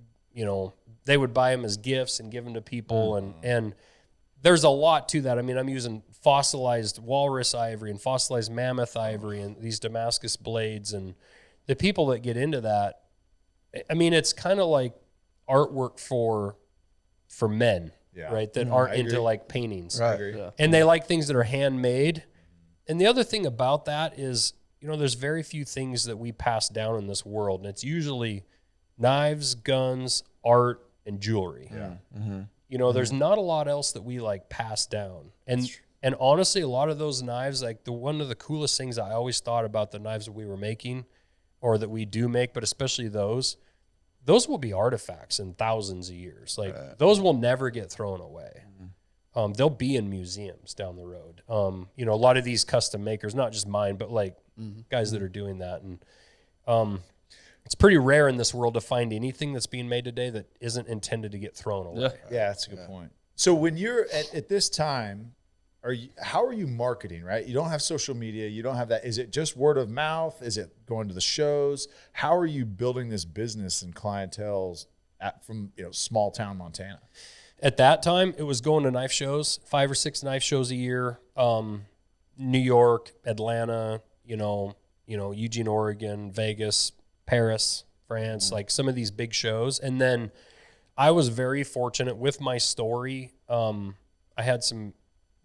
They would buy them as gifts and give them to people, and there's a lot to that. I mean, I'm using fossilized walrus ivory and fossilized mammoth ivory and these Damascus blades, and the people that get into that, I mean, it's kind of like artwork for men, right? That aren't into like paintings. Right. Yeah. And they like things that are handmade. And the other thing about that is, there's very few things that we pass down in this world. And it's usually knives, guns, art, and jewelry. Yeah. There's not a lot else that we like pass down. And And honestly, a lot of those knives, like one of the coolest things I always thought about the knives that we were making or that we do make, but especially those will be artifacts in thousands of years. Like those will never get thrown away. They'll be in museums down the road. You know, a lot of these custom makers, not just mine, but like guys that are doing that. And it's pretty rare in this world to find anything that's being made today that isn't intended to get thrown away. Yeah, that's a good point. So when you're at this time, how are you marketing, right? You don't have social media. You don't have that. Is it just word of mouth? Is it going to the shows? How are you building this business and clientele from small town Montana? At that time, it was going to knife shows, 5 or 6 knife shows a year. New York, Atlanta, Eugene, Oregon, Vegas, Paris, France, like some of these big shows. And then I was very fortunate with my story. I had some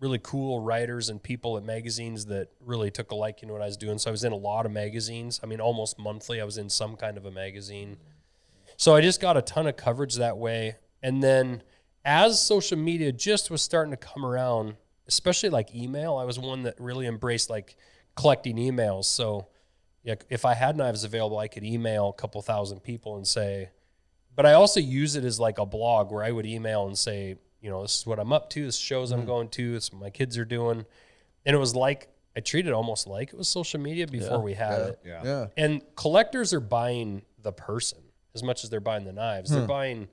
really cool writers and people at magazines that really took a liking to what I was doing. So I was in a lot of magazines. I mean, almost monthly I was in some kind of a magazine. So I just got a ton of coverage that way. And then as social media just was starting to come around, especially like email, I was one that really embraced like collecting emails. So if I had knives available, I could email a couple thousand people and say, but I also use it as like a blog where I would email and say, this is what I'm up to. This shows I'm going to. This is what my kids are doing. And it was like, I treated it almost like it was social media before we had it. Yeah. And collectors are buying the person as much as they're buying the knives. They're buying,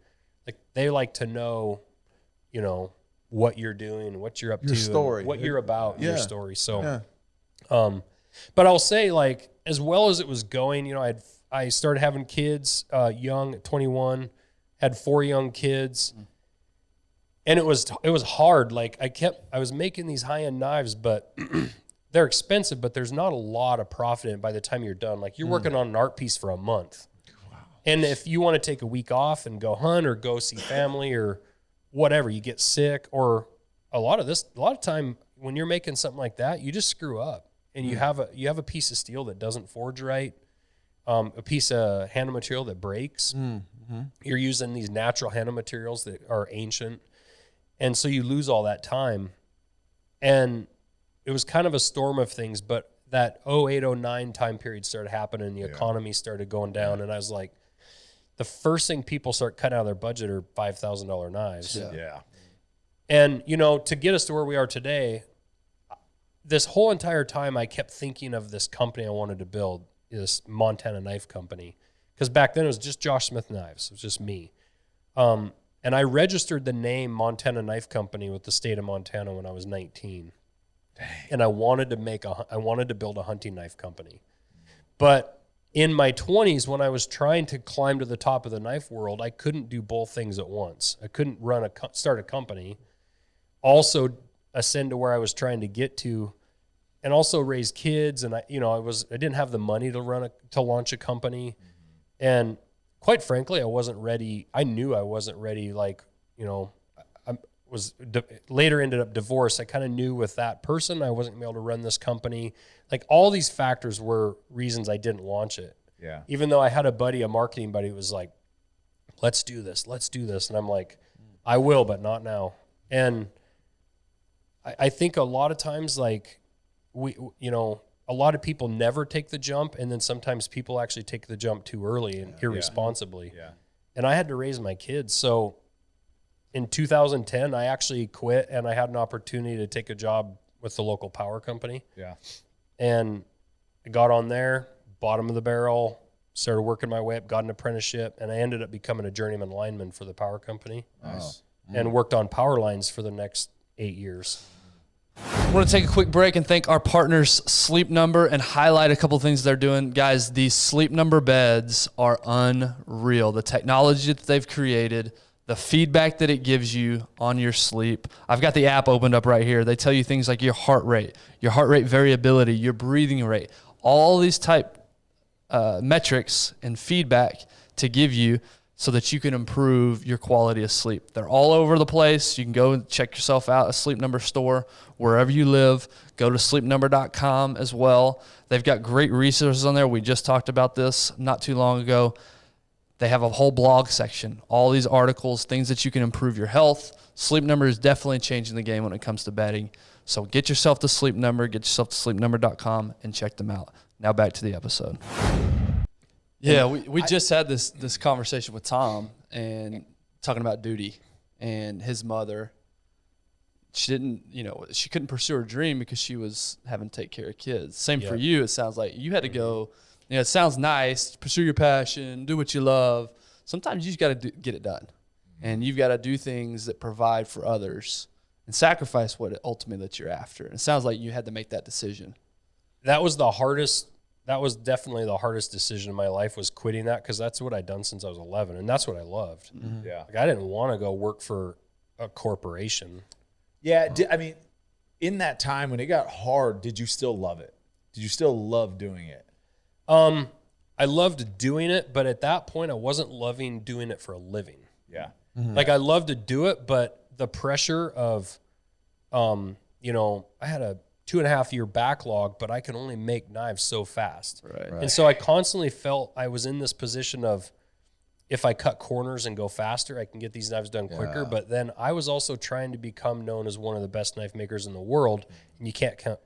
like, they like to know, what you're doing, what you're up to, story, what you're about, your story. So, but I'll say, like, as well as it was going, I started having kids young at 21, had 4 young kids. And it was hard. Like I was making these high-end knives, but they're expensive, but there's not a lot of profit in it by the time you're done. Like you're working on an art piece for a month. Wow. And if you want to take a week off and go hunt or go see family or whatever, you get sick or a lot of time when you're making something like that, you just screw up and you have a piece of steel that doesn't forge right, a piece of handle material that breaks. You're using these natural handle materials that are ancient. And so you lose all that time. And it was kind of a storm of things, but that 08, 09 time period started happening. The economy started going down. And I was like, the first thing people start cutting out of their budget are $5,000 knives. Yeah. And, to get us to where we are today, this whole entire time I kept thinking of this company I wanted to build, this Montana Knife Company. Because back then it was just Josh Smith Knives. It was just me. And I registered the name Montana Knife Company with the state of Montana when I was 19. Dang. And I wanted to build a hunting knife company. But in my 20s, when I was trying to climb to the top of the knife world, I couldn't do both things at once. I couldn't start a company, also ascend to where I was trying to get to, and also raise kids. And I didn't have the money to launch a company. And quite frankly, I wasn't ready. I knew I wasn't ready. Like, I was later ended up divorced. I kind of knew with that person, I wasn't going to be able to run this company. Like all these factors were reasons I didn't launch it. Yeah. Even though I had a marketing buddy who was like, let's do this. And I'm like, I will, but not now. And I think a lot of times, like a lot of people never take the jump, and then sometimes people actually take the jump too early and irresponsibly. Yeah. And I had to raise my kids. So in 2010, I actually quit, and I had an opportunity to take a job with the local power company. Yeah. And I got on there, bottom of the barrel, started working my way up, got an apprenticeship, and I ended up becoming a journeyman lineman for the power company. Nice. And worked on power lines for the next 8 years. I want to take a quick break and thank our partners, Sleep Number, and highlight a couple things they're doing. Guys, these Sleep Number beds are unreal. The technology that they've created, the feedback that it gives you on your sleep. I've got the app opened up right here. They tell you things like your heart rate variability, your breathing rate, all these type metrics and feedback to give you so that you can improve your quality of sleep. They're all over the place. You can go and check yourself out, a Sleep Number store, wherever you live. Go to sleepnumber.com as well. They've got great resources on there. We just talked about this not too long ago. They have a whole blog section, all these articles, things that you can improve your health. Sleep Number is definitely changing the game when it comes to bedding. So get yourself the Sleep Number, get yourself to sleepnumber.com and check them out. Now back to the episode. Yeah, we just had this conversation with Tom and talking about duty and his mother. She didn't, she couldn't pursue her dream because she was having to take care of kids. Same for you. It sounds like you had to go, it sounds nice, pursue your passion, do what you love. Sometimes you just got to get it done. And you've got to do things that provide for others and sacrifice what ultimately that you're after. And it sounds like you had to make that decision. That was definitely the hardest decision in my life, was quitting that, because that's what I'd done since I was 11, and that's what I loved. Mm-hmm. Yeah, like, I didn't want to go work for a corporation. Yeah, in that time when it got hard, did you still love it? Did you still love doing it? I loved doing it, but at that point, I wasn't loving doing it for a living. Yeah, like I loved to do it, but the pressure of, I had a 2.5 year backlog, but I can only make knives so fast. Right. And so I constantly felt I was in this position of, if I cut corners and go faster, I can get these knives done quicker. But then I was also trying to become known as one of the best knife makers in the world, and you can't cut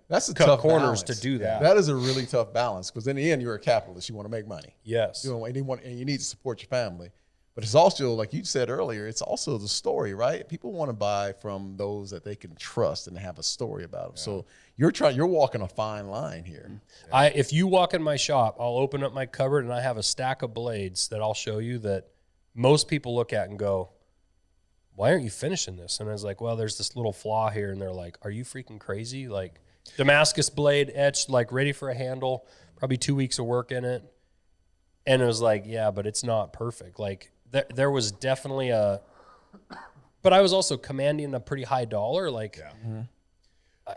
corners to do that. That is a really tough balance, because in the end, you're a capitalist. You want to make money. Yes. And you need to support your family. But it's also, like you said earlier, it's also the story, right? People want to buy from those that they can trust and have a story about them. So you're walking a fine line here. If you walk in my shop, I'll open up my cupboard and I have a stack of blades that I'll show you that most people look at and go, why aren't you finishing this? And I was like, well, there's this little flaw here. And they're like, are you freaking crazy? Like, Damascus blade etched, like ready for a handle, probably 2 weeks of work in it. And it was like, yeah, but it's not perfect. Like, there was definitely but I was also commanding a pretty high dollar. Like,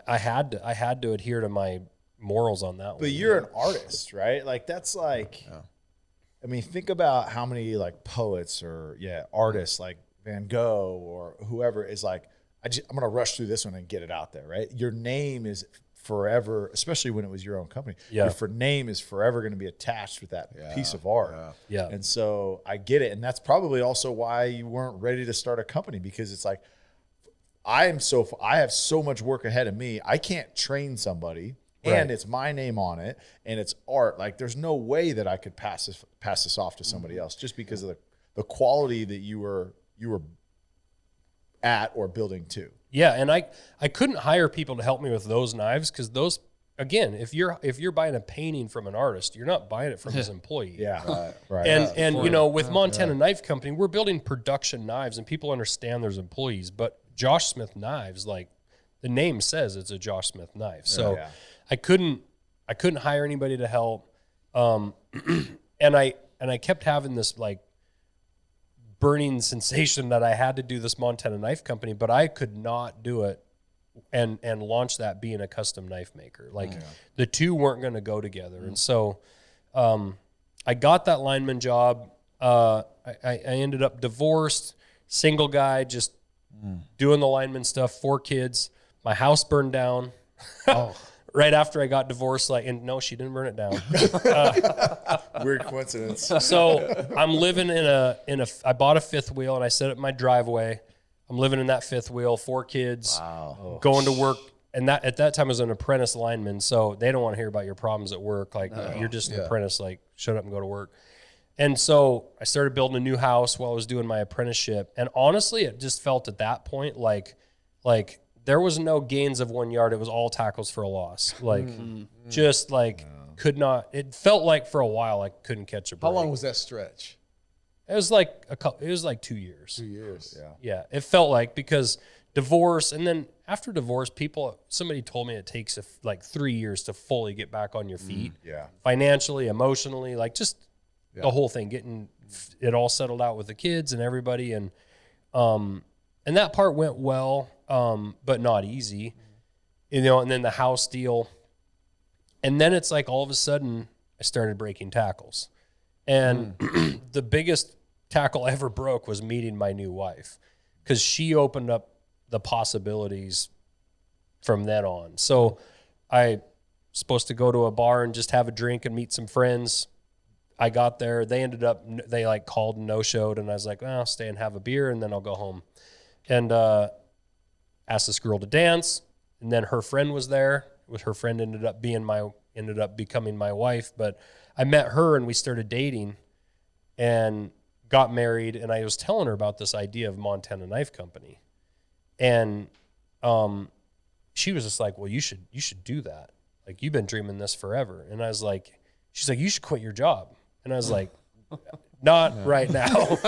I had to adhere to my morals on that one. But you're an artist, right? Like, that's like, I mean, think about how many like poets or artists like Van Gogh or whoever is like, I'm going to rush through this one and get it out there, right? Your name is forever, especially when it was your own company. Yeah. Your name is forever going to be attached with that piece of art. Yeah. And so I get it. And that's probably also why you weren't ready to start a company, because it's like, I have so much work ahead of me. I can't train somebody, and it's my name on it, and it's art. Like, there's no way that I could pass this off to somebody else, just because of the quality that you were at or building to. Yeah, and I couldn't hire people to help me with those knives, because those, again, if you're buying a painting from an artist, you're not buying it from his employee. Yeah, right. And with Montana Knife Company, we're building production knives, and people understand there's employees. But Josh Smith Knives, like the name says, it's a Josh Smith knife. So I couldn't hire anybody to help. And I kept having this like burning sensation that I had to do this Montana Knife Company, but I could not do it and launch that being a custom knife maker. Like, the two weren't going to go together. And so I got that lineman job. I ended up divorced, single guy, just doing the lineman stuff, 4 kids. My house burned down. Right after I got divorced, and no, she didn't burn it down. Weird coincidence. So I'm living I bought a fifth wheel and I set it in my driveway. I'm living in that fifth wheel, 4 kids, going to work. And at that time I was an apprentice lineman. So they don't want to hear about your problems at work. Like, you're just an apprentice, like, shut up and go to work. And so I started building a new house while I was doing my apprenticeship. And honestly, it just felt at that point like there was no gains of 1 yard. It was all tackles for a loss. Like, could not. It felt like for a while I couldn't catch a break. How long was that stretch? It was like It was like 2 years. 2 years. Yeah. It felt like, because divorce, and then after divorce, somebody told me it takes like 3 years to fully get back on your feet. Financially, emotionally, like just the whole thing, getting it all settled out with the kids and everybody, and that part went well. But not easy, and then the house deal. And then it's like, all of a sudden I started breaking tackles, and the biggest tackle I ever broke was meeting my new wife, because she opened up the possibilities from then on. So I supposed to go to a bar and just have a drink and meet some friends. I got there. They like called and no-showed, and I was like, well, I'll stay and have a beer and then I'll go home. And, asked this girl to dance, And then her friend was there. Her friend ended up becoming my wife. But I met her and we started dating and got married. And I was telling her about this idea of Montana Knife Company. And she was just like, well, you should do that. Like, you've been dreaming this forever. And I was like, she's like, you should quit your job. And I was like, not right now.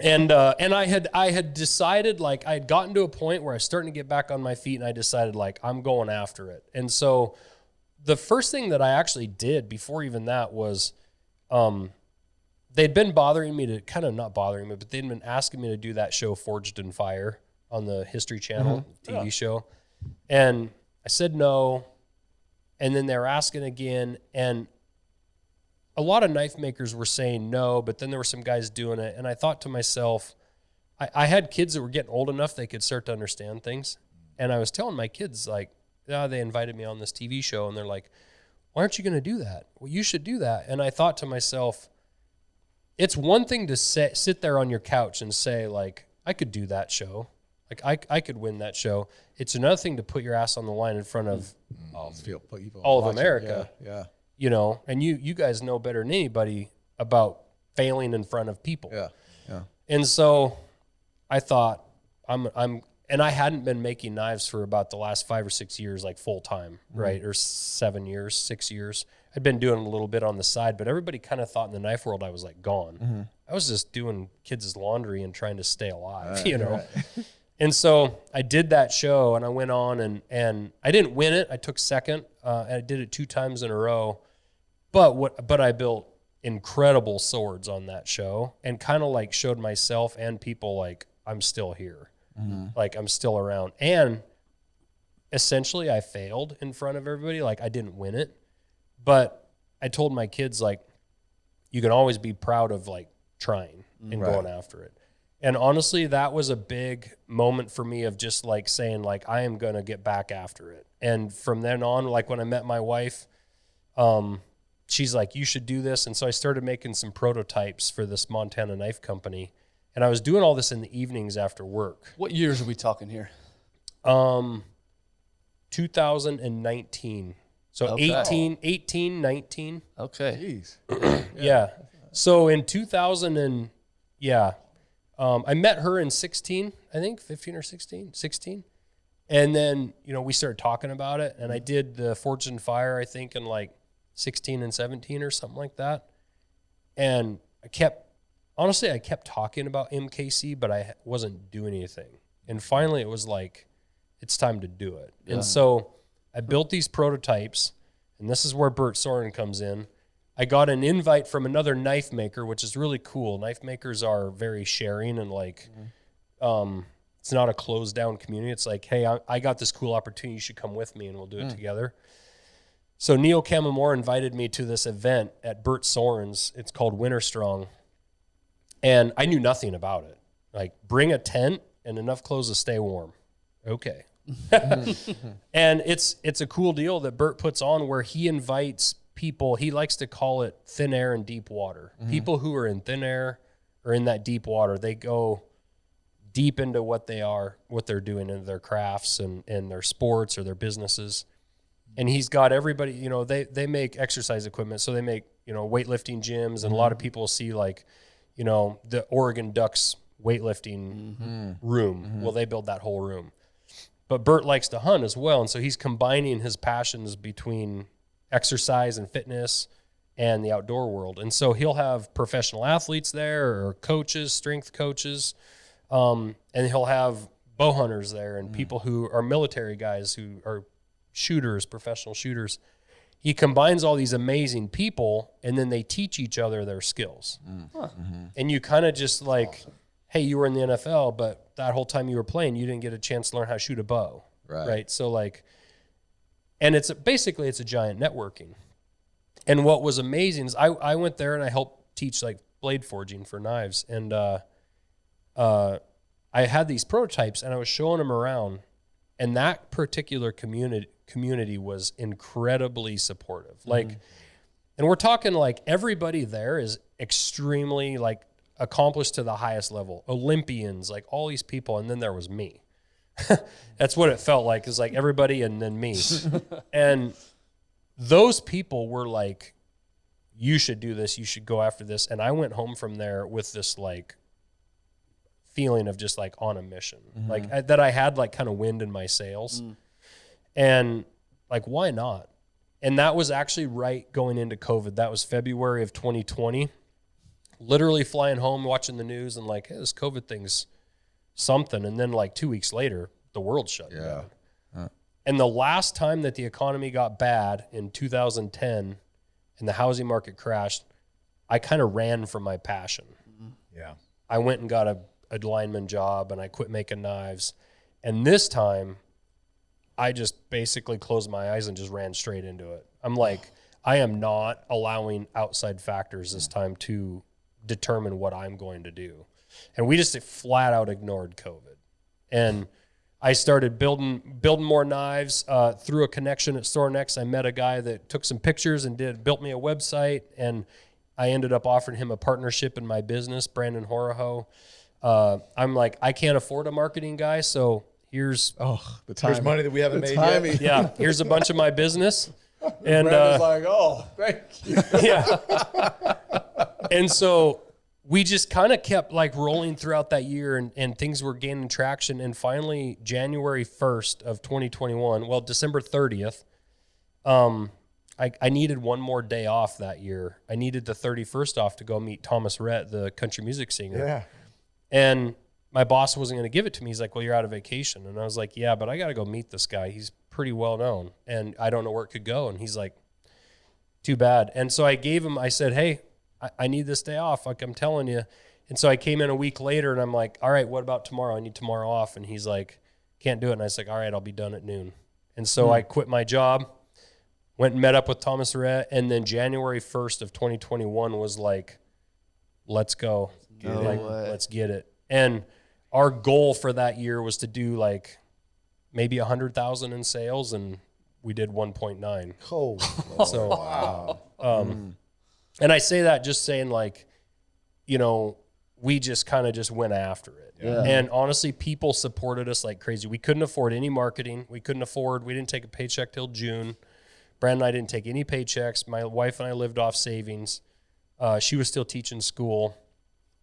And I had decided, like, I had gotten to a point where I was starting to get back on my feet, and I decided, like, I'm going after it. And so the first thing that I actually did before even that was, they'd been bothering me to, kind of not bothering me, but they'd been asking me to do that show Forged in Fire on the History Channel TV show. And I said no. And then they were asking again. And a lot of knife makers were saying no, but then there were some guys doing it. And I thought to myself, I had kids that were getting old enough they could start to understand things. And I was telling my kids, like, they invited me on this TV show, and they're like, why aren't you going to do that? Well, you should do that. And I thought to myself, it's one thing to sit there on your couch and say, like, I could do that show. Like, I could win that show. It's another thing to put your ass on the line in front of all of America. Yeah. You know, and you guys know better than anybody about failing in front of people. Yeah. And so I thought and I hadn't been making knives for about the last 5 or 6 years, like full time, right? Or 7 years, 6 years. I'd been doing a little bit on the side, but everybody kind of thought in the knife world I was like gone. I was just doing kids' laundry and trying to stay alive, you know? Right. And so I did that show, and I went on, and I didn't win it. I took second. And I did it 2 times in a row. But I built incredible swords on that show, and kind of like showed myself and people, like, I'm still here. Like, I'm still around. And essentially I failed in front of everybody. Like, I didn't win it. But I told my kids, like, you can always be proud of, like, trying and going after it. And honestly, that was a big moment for me of just, like, saying, like, I am going to get back after it. And from then on, like, when I met my wife, she's like, you should do this. And so I started making some prototypes for this Montana Knife Company. And I was doing all this in the evenings after work. What years are we talking here? 2019. So okay. 18, 19. Okay. Jeez. Yeah. So in 2000 I met her in 16, I think, 15 or 16. And then, you know, we started talking about it, and I did the Forged in Fire, I think, in like 16 and 17 or something like that. And I kept talking about MKC, but I wasn't doing anything. And finally it was like, it's time to do it. Yeah. And so I built these prototypes, and this is where Bert Soren comes in. I got an invite from another knife maker, which is really cool. Knife makers are very sharing, and like, it's not a closed down community. It's like, hey, I got this cool opportunity. You should come with me, and we'll do it together. So Neil Camamore invited me to this event at Bert Soren's. It's called Winter Strong. And I knew nothing about it. Like, bring a tent and enough clothes to stay warm. Okay. And it's a cool deal that Bert puts on, where he invites people. He likes to call it thin air and deep water. People who are in thin air or in that deep water, they go deep into what they're doing in their crafts and their sports or their businesses. And he's got everybody, you know, they make exercise equipment. So they make, you know, weightlifting gyms, and a lot of people see, like, you know, the Oregon Ducks weightlifting room. Well, they build that whole room. But Bert likes to hunt as well. And so he's combining his passions between exercise and fitness and the outdoor world. And so he'll have professional athletes there, or coaches, strength coaches. And he'll have bow hunters there, and people who are military guys who are shooters, professional shooters. He combines all these amazing people, and then they teach each other their skills. And you kind of just like, hey, you were in the NFL, but that whole time you were playing, you didn't get a chance to learn how to shoot a bow. Right. So like, and it's basically a giant networking. And what was amazing is I went there and I helped teach like blade forging for knives. And I had these prototypes, and I was showing them around, and that particular community was incredibly supportive. Like, and we're talking like everybody there is extremely like accomplished to the highest level, Olympians, like all these people. And then there was me. That's what it felt like. It's like everybody and then me. And those people were like, you should do this. You should go after this. And I went home from there with this like feeling of just like on a mission, like that I had like kind of wind in my sails and like, why not? And that was actually right going into COVID. That was February of 2020, literally flying home, watching the news and like, hey, this COVID thing's something. And then like 2 weeks later, the world shut down. And the last time that the economy got bad in 2010 and the housing market crashed, I kind of ran from my passion. Yeah. I went and got a lineman job and I quit making knives. And this time I just basically closed my eyes and just ran straight into it. I'm like, I am not allowing outside factors this time to determine what I'm going to do. And we just flat out ignored COVID. And I started building more knives through a connection at Store Next. I met a guy that took some pictures and built me a website, and I ended up offering him a partnership in my business, Brandon Horoho. I'm like, I can't afford a marketing guy, so here's here's money that we haven't made yet. Yeah, here's a bunch of my business. And Brandon's like, oh, thank you. Yeah. And so we just kind of kept like rolling throughout that year and things were gaining traction. And finally, January 1st of 2021, well, December 30th, I needed one more day off that year. I needed the 31st off to go meet Thomas Rhett, the country music singer. Yeah. And my boss wasn't going to give it to me. He's like, well, you're out of vacation. And I was like, yeah, but I got to go meet this guy. He's pretty well known and I don't know where it could go. And he's like, too bad. And so I said, hey, I need this day off. Like I'm telling you. And so I came in a week later and I'm like, all right, what about tomorrow? I need tomorrow off. And he's like, can't do it. And I was like, all right, I'll be done at noon. And so I quit my job, went and met up with Thomas Rhett. And then January 1st of 2021 was like, let's go. Let's get it. And our goal for that year was to do like maybe 100,000 in sales. And we did 1.9. Oh, so, wow. And I say that just saying like, you know, we just kind of just went after it. Yeah. And honestly, people supported us like crazy. We couldn't afford any marketing. We didn't take a paycheck till June. Brandon and I didn't take any paychecks. My wife and I lived off savings. She was still teaching school.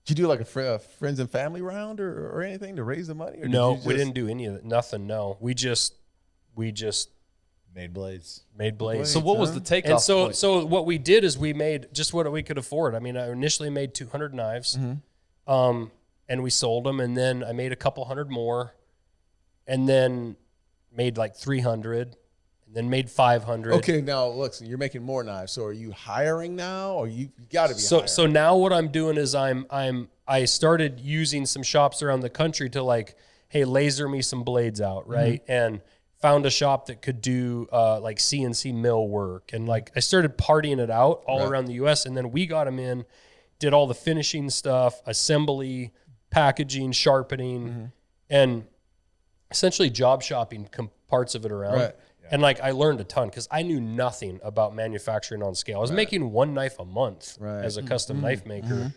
Did you do like a friends and family round or anything to raise the money? Or No, we didn't do any of that. Nothing. No, we just made blades. So what was the takeoff? And so, point? so what we did is we made just what we could afford. I mean, I initially made 200 knives, and we sold them, and then I made a couple hundred more, and then made like 300, and then made 500. Okay, now look, so you're making more knives. So are you hiring now, or you got to be hiring? So now what I'm doing is I started using some shops around the country to like, hey, laser me some blades out, right? And found a shop that could do like CNC mill work. And like I started partying it out all around the US. And then we got them in, did all the finishing stuff, assembly, packaging, sharpening, and essentially job shopping parts of it around. Right. And like I learned a ton because I knew nothing about manufacturing on scale. I was making one knife a month as a custom knife maker.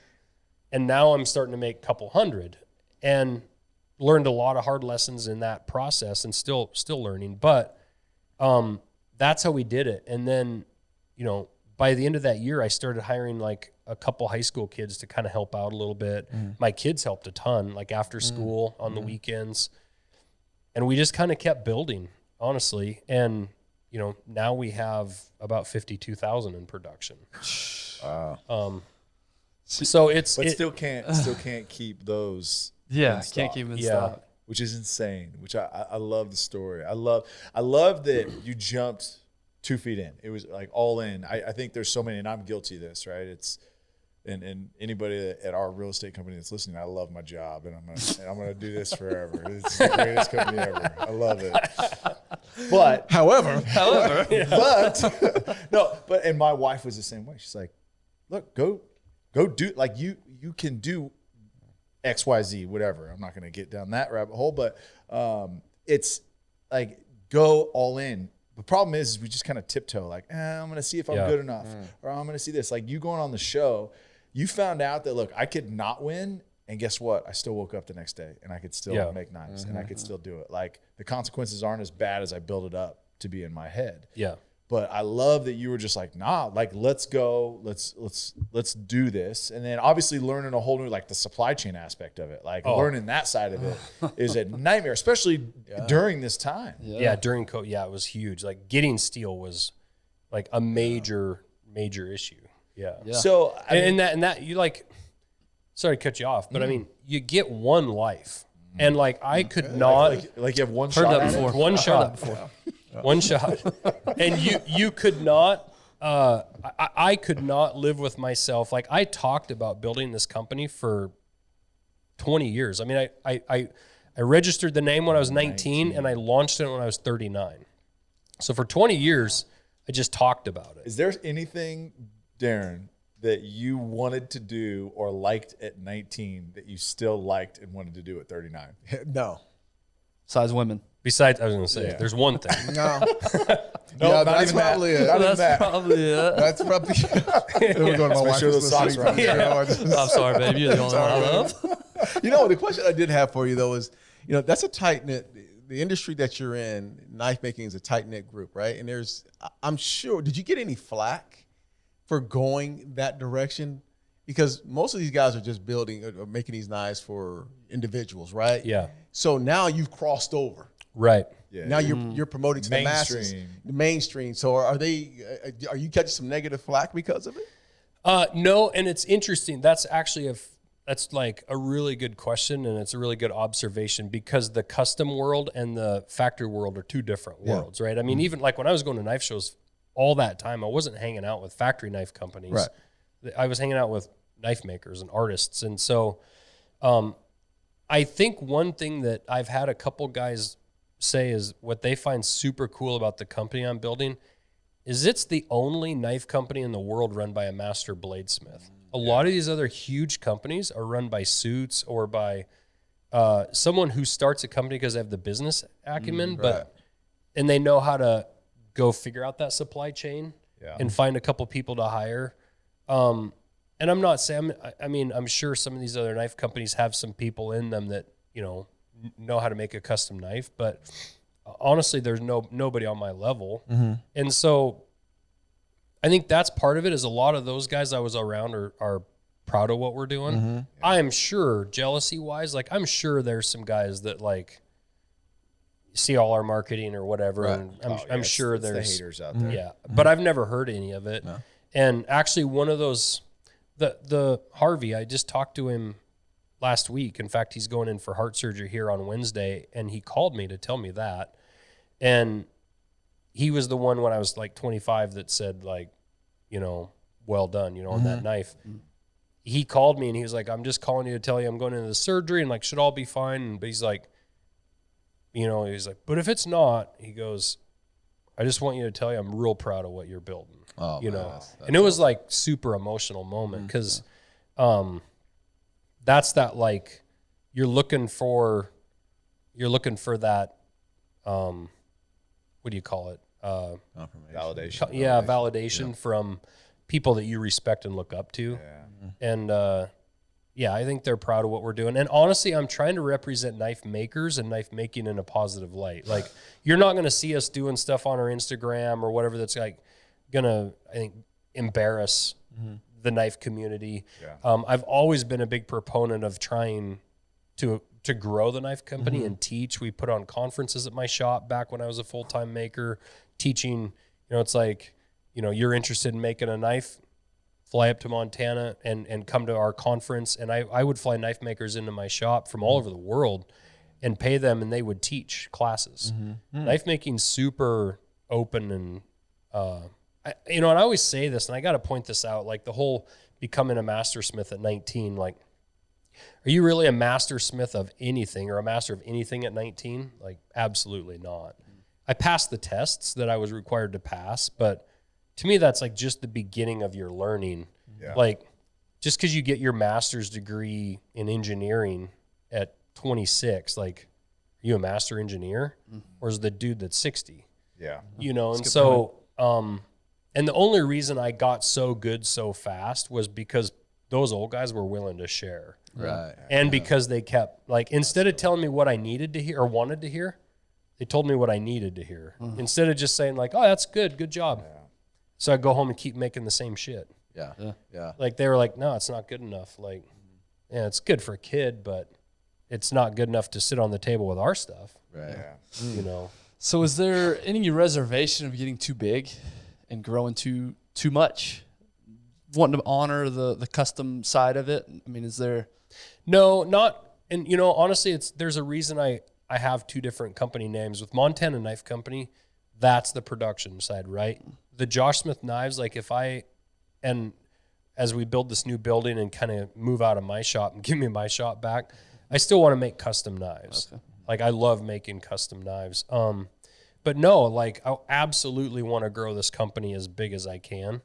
And now I'm starting to make a couple hundred. And learned a lot of hard lessons in that process and still learning, but that's how we did it. And then, you know, by the end of that year, I started hiring like a couple high school kids to kind of help out a little bit. My kids helped a ton, like after school on the weekends. And we just kind of kept building, honestly. And, you know, now we have about 52,000 in production. Wow. So still can't keep those. Yeah, can't keep them in stock. Which is insane. Which I love the story. I love that you jumped 2 feet in. It was like all in. I think there's so many, and I'm guilty of this, right? It's and anybody at our real estate company that's listening, I love my job, and I'm gonna do this forever. It's the greatest company ever. I love it. But However, and my wife was the same way. She's like, look, go do, like you can do XYZ, whatever. I'm not going to get down that rabbit hole, but it's like go all in. The problem is we just kind of tiptoe, like, I'm going to see if I'm good enough, or I'm going to see this. Like you going on the show, you found out that, look, I could not win, And guess what? I still woke up the next day and I could still make knives and I could still do it. Like the consequences aren't as bad as I built it up to be in my head. Yeah. But I love that you were just like, nah, like let's go, let's do this. And then obviously learning a whole new, like the supply chain aspect of it, like learning that side of it is a nightmare, especially during this time. Yeah, during COVID, it was huge. Like getting steel was like a major issue. Yeah. So and that you like, sorry to cut you off, but I mean, you get one life, and like I could not like you have one heard shot. that before. One shot before. One shot, and you could not. I could not live with myself. Like I talked about building this company for 20 years. I mean, I registered the name when I was 19, and I launched it when I was 39. So for 20 years, I just talked about it. Is there anything, Darren, that you wanted to do or liked at 19 that you still liked and wanted to do at 39? No. Besides women. Besides, I was going to say, there's one thing. No. No, that's probably it. That's probably it. That's probably it. We're going to my wife. Sure those socks are on. I'm sorry, baby. You're the only one I love. You know, the question I did have for you, though, is, you know, that's a tight-knit, the industry that you're in, knife making is a tight-knit group, right? And there's, I'm sure, did you get any flack for going that direction? Because most of these guys are just building or making these knives for individuals, right? Yeah. So now you've crossed over. Right. Yeah. Now you're promoting to the masses, the mainstream. So are you catching some negative flack because of it? No, and it's interesting. That's actually that's like a really good question, and it's a really good observation, because the custom world and the factory world are two different worlds, right? I mean, even like when I was going to knife shows all that time, I wasn't hanging out with factory knife companies. Right. I was hanging out with knife makers and artists. And so I think one thing that I've had a couple guys say is what they find super cool about the company I'm building is it's the only knife company in the world run by a master bladesmith. A lot of these other huge companies are run by suits or by someone who starts a company because they have the business acumen, and they know how to go figure out that supply chain and find a couple people to hire. And I'm not saying, I'm sure some of these other knife companies have some people in them that, you know how to make a custom knife, but honestly, there's nobody on my level. And so I think that's part of it, is a lot of those guys I was around are proud of what we're doing. I am sure, jealousy wise, like I'm sure there's some guys that like see all our marketing or whatever. Right. And I'm sure it's there's the haters out there. Yeah. But I've never heard any of it. No. And actually one of those, the Harvey, I just talked to him last week. In fact, he's going in for heart surgery here on Wednesday, and he called me to tell me that. And he was the one when I was like 25 that said like, well done, on that knife. He called me and he was like, I'm just calling you to tell you I'm going into the surgery and like, should all be fine. But he's like, he's like, but if it's not, he goes, I just want you to tell you I'm real proud of what you're building. Oh, that's and it was like super emotional moment, because that's that, like, you're looking for that, what do you call it? Validation. Validation from people that you respect and look up to. Yeah. And I think they're proud of what we're doing. And honestly, I'm trying to represent knife makers and knife making in a positive light. Like, you're not going to see us doing stuff on our Instagram or whatever that's like going to, I think, embarrass the knife community. Yeah. I've always been a big proponent of trying to grow the knife company and teach. We put on conferences at my shop back when I was a full-time maker, teaching, it's like, you're interested in making a knife, fly up to Montana and come to our conference. And I would fly knife makers into my shop from all over the world and pay them, and they would teach classes. Knife making's super open, and and I always say this, and I got to point this out, like the whole becoming a master smith at 19, like, are you really a master smith of anything or a master of anything at 19? Like, absolutely not. I passed the tests that I was required to pass, but to me, that's like just the beginning of your learning. Yeah. Like, just because you get your master's degree in engineering at 26, like, are you a master engineer? Or is the dude that's 60? Yeah. And so, and the only reason I got so good so fast was because those old guys were willing to share. Right. And because they kept, like, instead of telling me what I needed to hear or wanted to hear, they told me what I needed to hear. Instead of just saying, like, oh, that's good job. Yeah. So I go home and keep making the same shit. Yeah. Like, they were like, no, it's not good enough. Like, yeah, it's good for a kid, but it's not good enough to sit on the table with our stuff. Right. Yeah. You know. So is there any reservation of getting too big and growing too much? Wanting to honor the custom side of it? I mean, is there? No, not. And, you know, honestly, there's a reason I have two different company names. With Montana Knife Company, that's the production side, right? The Josh Smith knives, like and as we build this new building and kind of move out of my shop and give me my shop back, I still want to make custom knives. Okay. Like, I love making custom knives. But no, like, I absolutely want to grow this company as big as I can.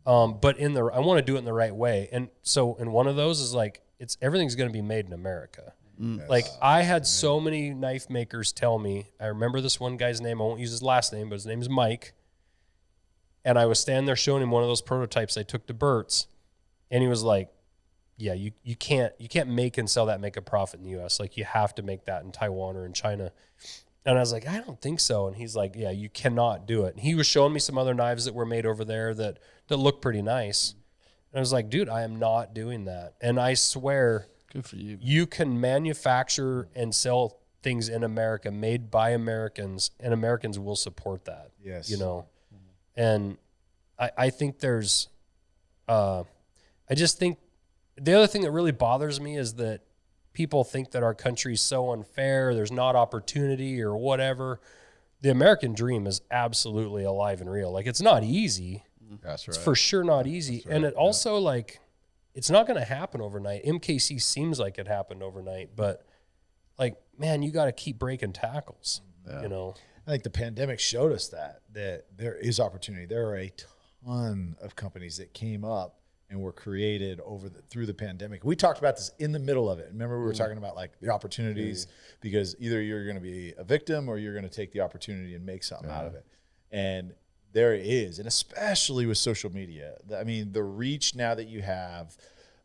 But I want to do it in the right way. And so, in one of those is like, everything's going to be made in America. Yes. Like, I had so many knife makers tell me, I remember this one guy's name, I won't use his last name, but his name is Mike. And I was standing there showing him one of those prototypes I took to Burt's. And he was like, yeah, you can't make and sell that and make a profit in the US. Like, you have to make that in Taiwan or in China. And I was like, I don't think so. And he's like, yeah, you cannot do it. And he was showing me some other knives that were made over there that look pretty nice. And I was like, dude, I am not doing that. And I swear, good for you. You can manufacture and sell things in America made by Americans, and Americans will support that. Yes. You know? And I think there's, I just think the other thing that really bothers me is that people think that our country's so unfair, there's not opportunity or whatever. The American dream is absolutely alive and real. Like, it's not easy. That's right. It's for sure not easy. Right. And it also, like, it's not going to happen overnight. MKC seems like it happened overnight, but, like, man, you got to keep breaking tackles, you know? I think the pandemic showed us that there is opportunity. There are a ton of companies that came up and were created through the pandemic. We talked about this in the middle of it. Remember, we were talking about, like, the opportunities because either you're going to be a victim or you're going to take the opportunity and make something out of it. And there is, and especially with social media. I mean, the reach now that you have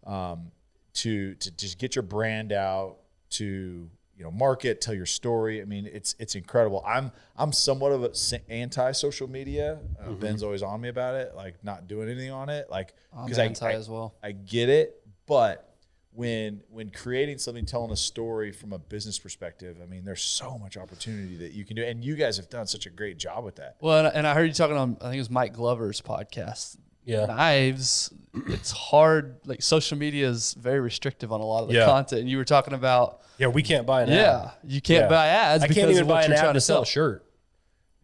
to just get your brand out, to, you know, market, tell your story. I mean, it's incredible. I'm somewhat of an anti-social media. Ben's always on me about it, like not doing anything on it, like because I as well. I get it, but when creating something, telling a story from a business perspective, I mean, there's so much opportunity that you can do, and you guys have done such a great job with that. Well, and I heard you talking on, I think it was Mike Glover's podcast. Yeah, knives. It's hard. Like, social media is very restrictive on a lot of the content, and you were talking about. Yeah, we can't buy an ad. Yeah, you can't buy ads. I can't even buy an ad to sell a shirt.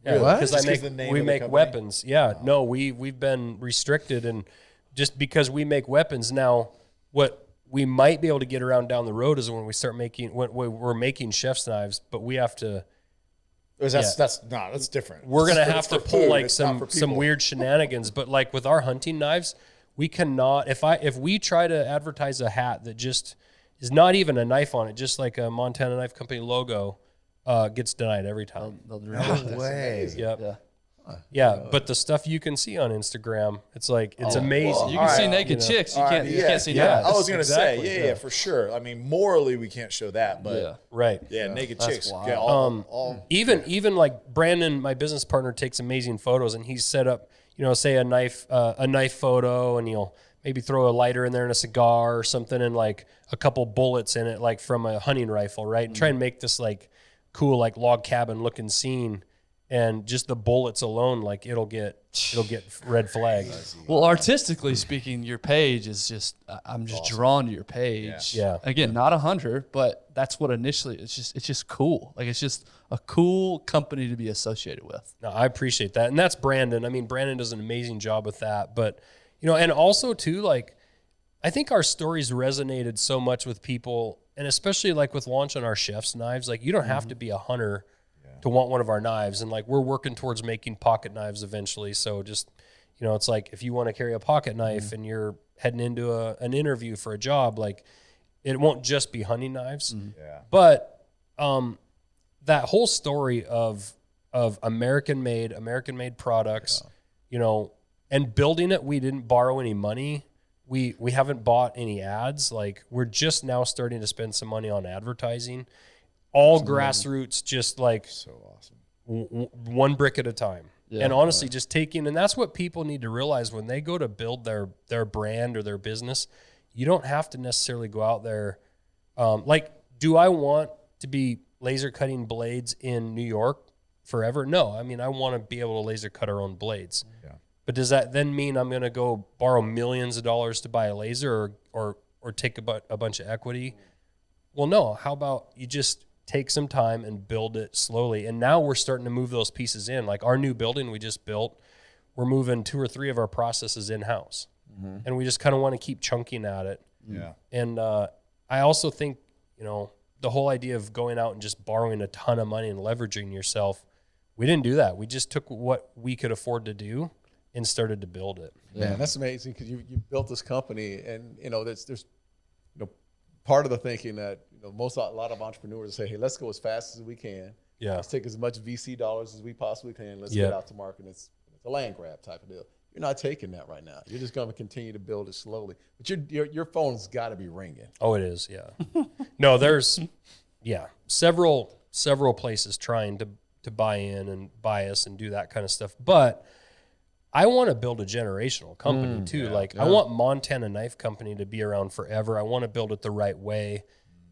Yeah, because we make weapons. Yeah, no, we've been restricted, and just because we make weapons now, what we might be able to get around down the road is when we start making we're making chef's knives, but we have to. That's different. We're gonna have to pull like some weird shenanigans, but like with our hunting knives, we cannot. If we try to advertise a hat that just is not even a knife on it, just like a Montana Knife Company logo, gets denied every time. No way. Yep. Yeah, but the stuff you can see on Instagram, it's like it's amazing. Well, you can see naked chicks. You can't see that. I was gonna say, yeah, for sure. I mean, morally we can't show that, but right. Yeah, naked chicks. Even like Brandon, my business partner, takes amazing photos, and he's set up, you know, say a knife photo, and he'll maybe throw a lighter in there and a cigar or something, and like a couple bullets in it, like from a hunting rifle, right? And try and make this like cool, like log cabin looking scene. And just the bullets alone, like it'll get red flagged. Well, artistically speaking, your page is just, I'm just drawn to your page. Yeah. Again, not a hunter, but that's what initially, it's just cool. Like, it's just a cool company to be associated with. No, I appreciate that. And that's Brandon. I mean, Brandon does an amazing job with that. But, you know, and also too, like, I think our stories resonated so much with people, and especially like with launching our chef's knives, like you don't have to be a hunter to want one of our knives. And like, we're working towards making pocket knives eventually. So just, you know, it's like, if you want to carry a pocket knife and you're heading into an interview for a job, like it won't just be hunting knives, but, that whole story of American made products, you know, and building it, we didn't borrow any money. we haven't bought any ads. Like, we're just now starting to spend some money on advertising. All grassroots, just like so awesome. One brick at a time. Yeah, and honestly, just taking, and that's what people need to realize when they go to build their brand or their business. You don't have to necessarily go out there. Like, do I want to be laser cutting blades in New York forever? No. I mean, I want to be able to laser cut our own blades. Yeah. But does that then mean I'm going to go borrow millions of dollars to buy a laser or take a bunch of equity? Well, no. How about you just take some time and build it slowly? And now we're starting to move those pieces in. Like our new building we just built, we're moving 2 or 3 of our processes in-house. Mm-hmm. And we just kind of want to keep chunking at it. Yeah. And I also think, the whole idea of going out and just borrowing a ton of money and leveraging yourself, we didn't do that. We just took what we could afford to do and started to build it. Yeah, that's amazing because you built this company, and there's part of the thinking that a lot of entrepreneurs say, hey, let's go as fast as we can. Yeah, let's take as much VC dollars as we possibly can. Let's get out to market. It's a land grab type of deal. You're not taking that right now. You're just going to continue to build it slowly. But your phone's got to be ringing. Oh, it is. Yeah. No, there's several places trying to buy in and buy us and do that kind of stuff. But I want to build a generational company too. I want Montana Knife Company to be around forever. I want to build it the right way.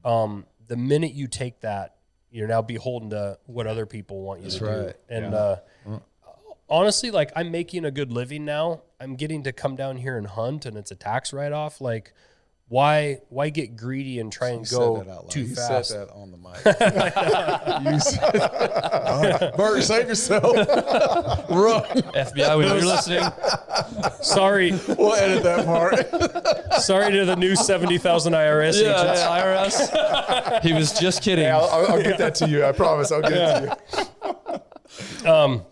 The minute you take that, you're now beholden to what other people want you to do. And honestly, like, I'm making a good living now. I'm getting to come down here and hunt, and it's a tax write-off. Like, why get greedy and try and go too fast? You said that on the mic. You said, Bert, save yourself. Run. FBI, when you're listening. Sorry. We'll edit that part. Sorry to the new 70,000 IRS agents. Yeah, IRS. He was just kidding. Hey, I'll get that to you. I promise. I'll get it to you.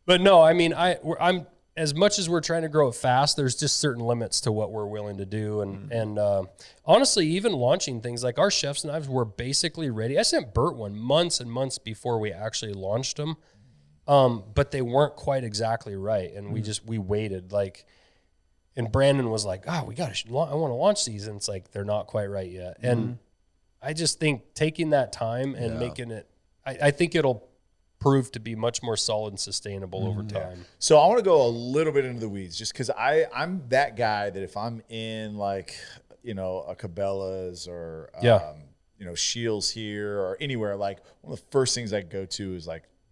But no, I mean, I'm as much as we're trying to grow it fast, there's just certain limits to what we're willing to do. And honestly, even launching things like our chef's knives were basically ready. I sent Bert one months and months before we actually launched them. But they weren't quite exactly right. And we waited, and Brandon was like, I want to launch these. And it's like, they're not quite right yet. And I just think taking that time and making it, I think it'll prove to be much more solid and sustainable over time. Yeah. So I want to go a little bit into the weeds just because I'm that guy that if I'm in a Cabela's or, Shields here or anywhere, one of the first things I go to is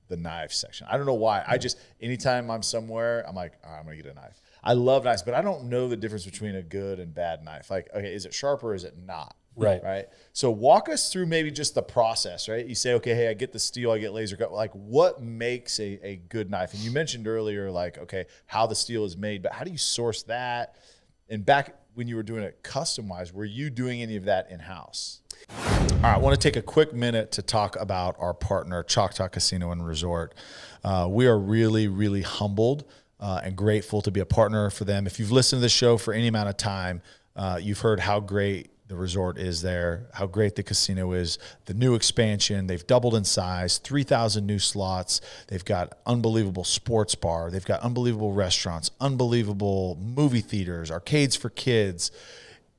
the knife section. I don't know why. I just, anytime I'm somewhere, I'm like, I'm going to get a knife. I love knives, but I don't know the difference between a good and bad knife. Okay, is it sharp or is it not? Right. So walk us through maybe just the process, right? You say, okay, hey, I get the steel, I get laser cut. What makes a good knife? And you mentioned earlier, okay, how the steel is made, but how do you source that? And back when you were doing it custom-wise, were you doing any of that in-house? All right, I want to take a quick minute to talk about our partner, Choctaw Casino and Resort. We are really, really humbled and grateful to be a partner for them. If you've listened to this show for any amount of time, you've heard how great the resort is there, how great the casino is, the new expansion. They've doubled in size, 3,000 new slots. They've got unbelievable sports bar. They've got unbelievable restaurants, unbelievable movie theaters, arcades for kids.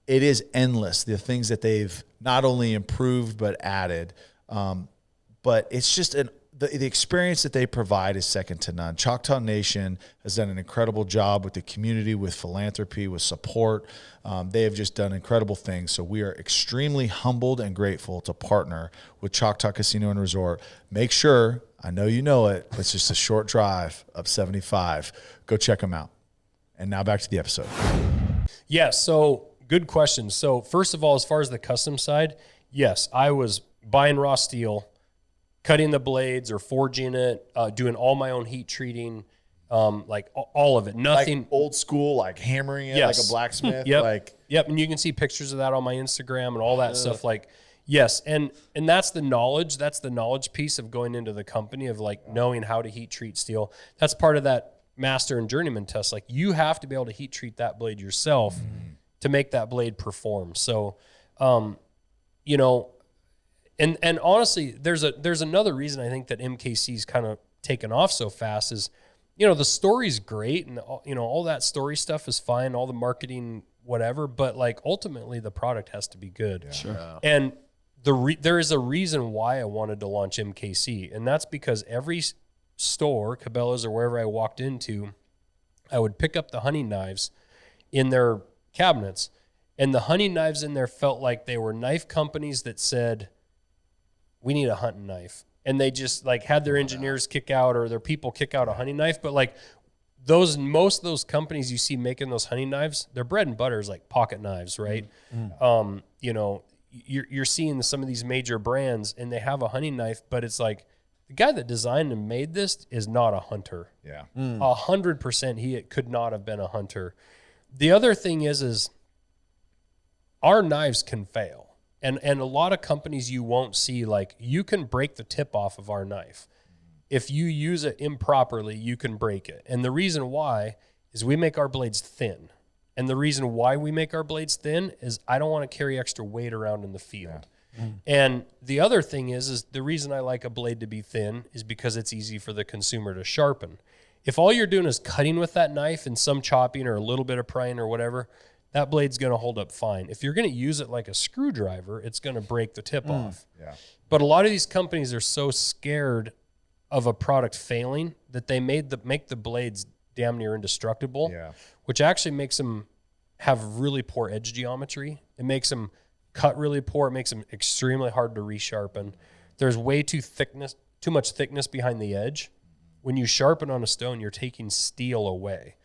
It is endless, the things that they've not only improved but added. But it's just the experience that they provide is second to none. Choctaw Nation has done an incredible job with the community, with philanthropy, with support. They have just done incredible things. So we are extremely humbled and grateful to partner with Choctaw Casino and Resort. Make sure, I know you know it, but it's just a short drive up 75. Go check them out. And now back to the episode. Yeah, so good question. So first of all, as far as the custom side, yes, I was buying raw steel, cutting the blades or forging it, doing all my own heat treating, all of it. Nothing old school, hammering it like a blacksmith. Yep. And you can see pictures of that on my Instagram and all that stuff. Yes. And that's the knowledge. That's the knowledge piece of going into the company of knowing how to heat treat steel. That's part of that master and journeyman test. You have to be able to heat treat that blade yourself to make that blade perform. So, And honestly, there's another reason I think that MKC's kind of taken off so fast is, the story's great and all that story stuff is fine. All the marketing whatever, but like ultimately the product has to be good. Yeah. Sure. And there is a reason why I wanted to launch MKC, and that's because every store, Cabela's or wherever I walked into, I would pick up the hunting knives in their cabinets, and the hunting knives in there felt like they were knife companies that said, we need a hunting knife. And they just like had their engineers kick out or their people kick out a hunting knife. But like most of those companies you see making those hunting knives, their bread and butter is like pocket knives, right? Mm-hmm. You know, you're seeing some of these major brands and they have a hunting knife, but it's like the guy that designed and made this is not a hunter. Yeah. 100% he could not have been a hunter. The other thing is our knives can fail. And a lot of companies you won't see, like you can break the tip off of our knife. If you use it improperly, you can break it. And the reason why is we make our blades thin. And the reason why we make our blades thin is I don't want to carry extra weight around in the field. Yeah. And the other thing is the reason I like a blade to be thin is because it's easy for the consumer to sharpen. If all you're doing is cutting with that knife and some chopping or a little bit of prying or whatever, that blade's going to hold up fine. If you're going to use it like a screwdriver, it's going to break the tip off. Yeah. But a lot of these companies are so scared of a product failing that they make the blades damn near indestructible, which actually makes them have really poor edge geometry. It makes them cut really poor. It makes them extremely hard to resharpen. There's way too much thickness behind the edge. When you sharpen on a stone, you're taking steel away.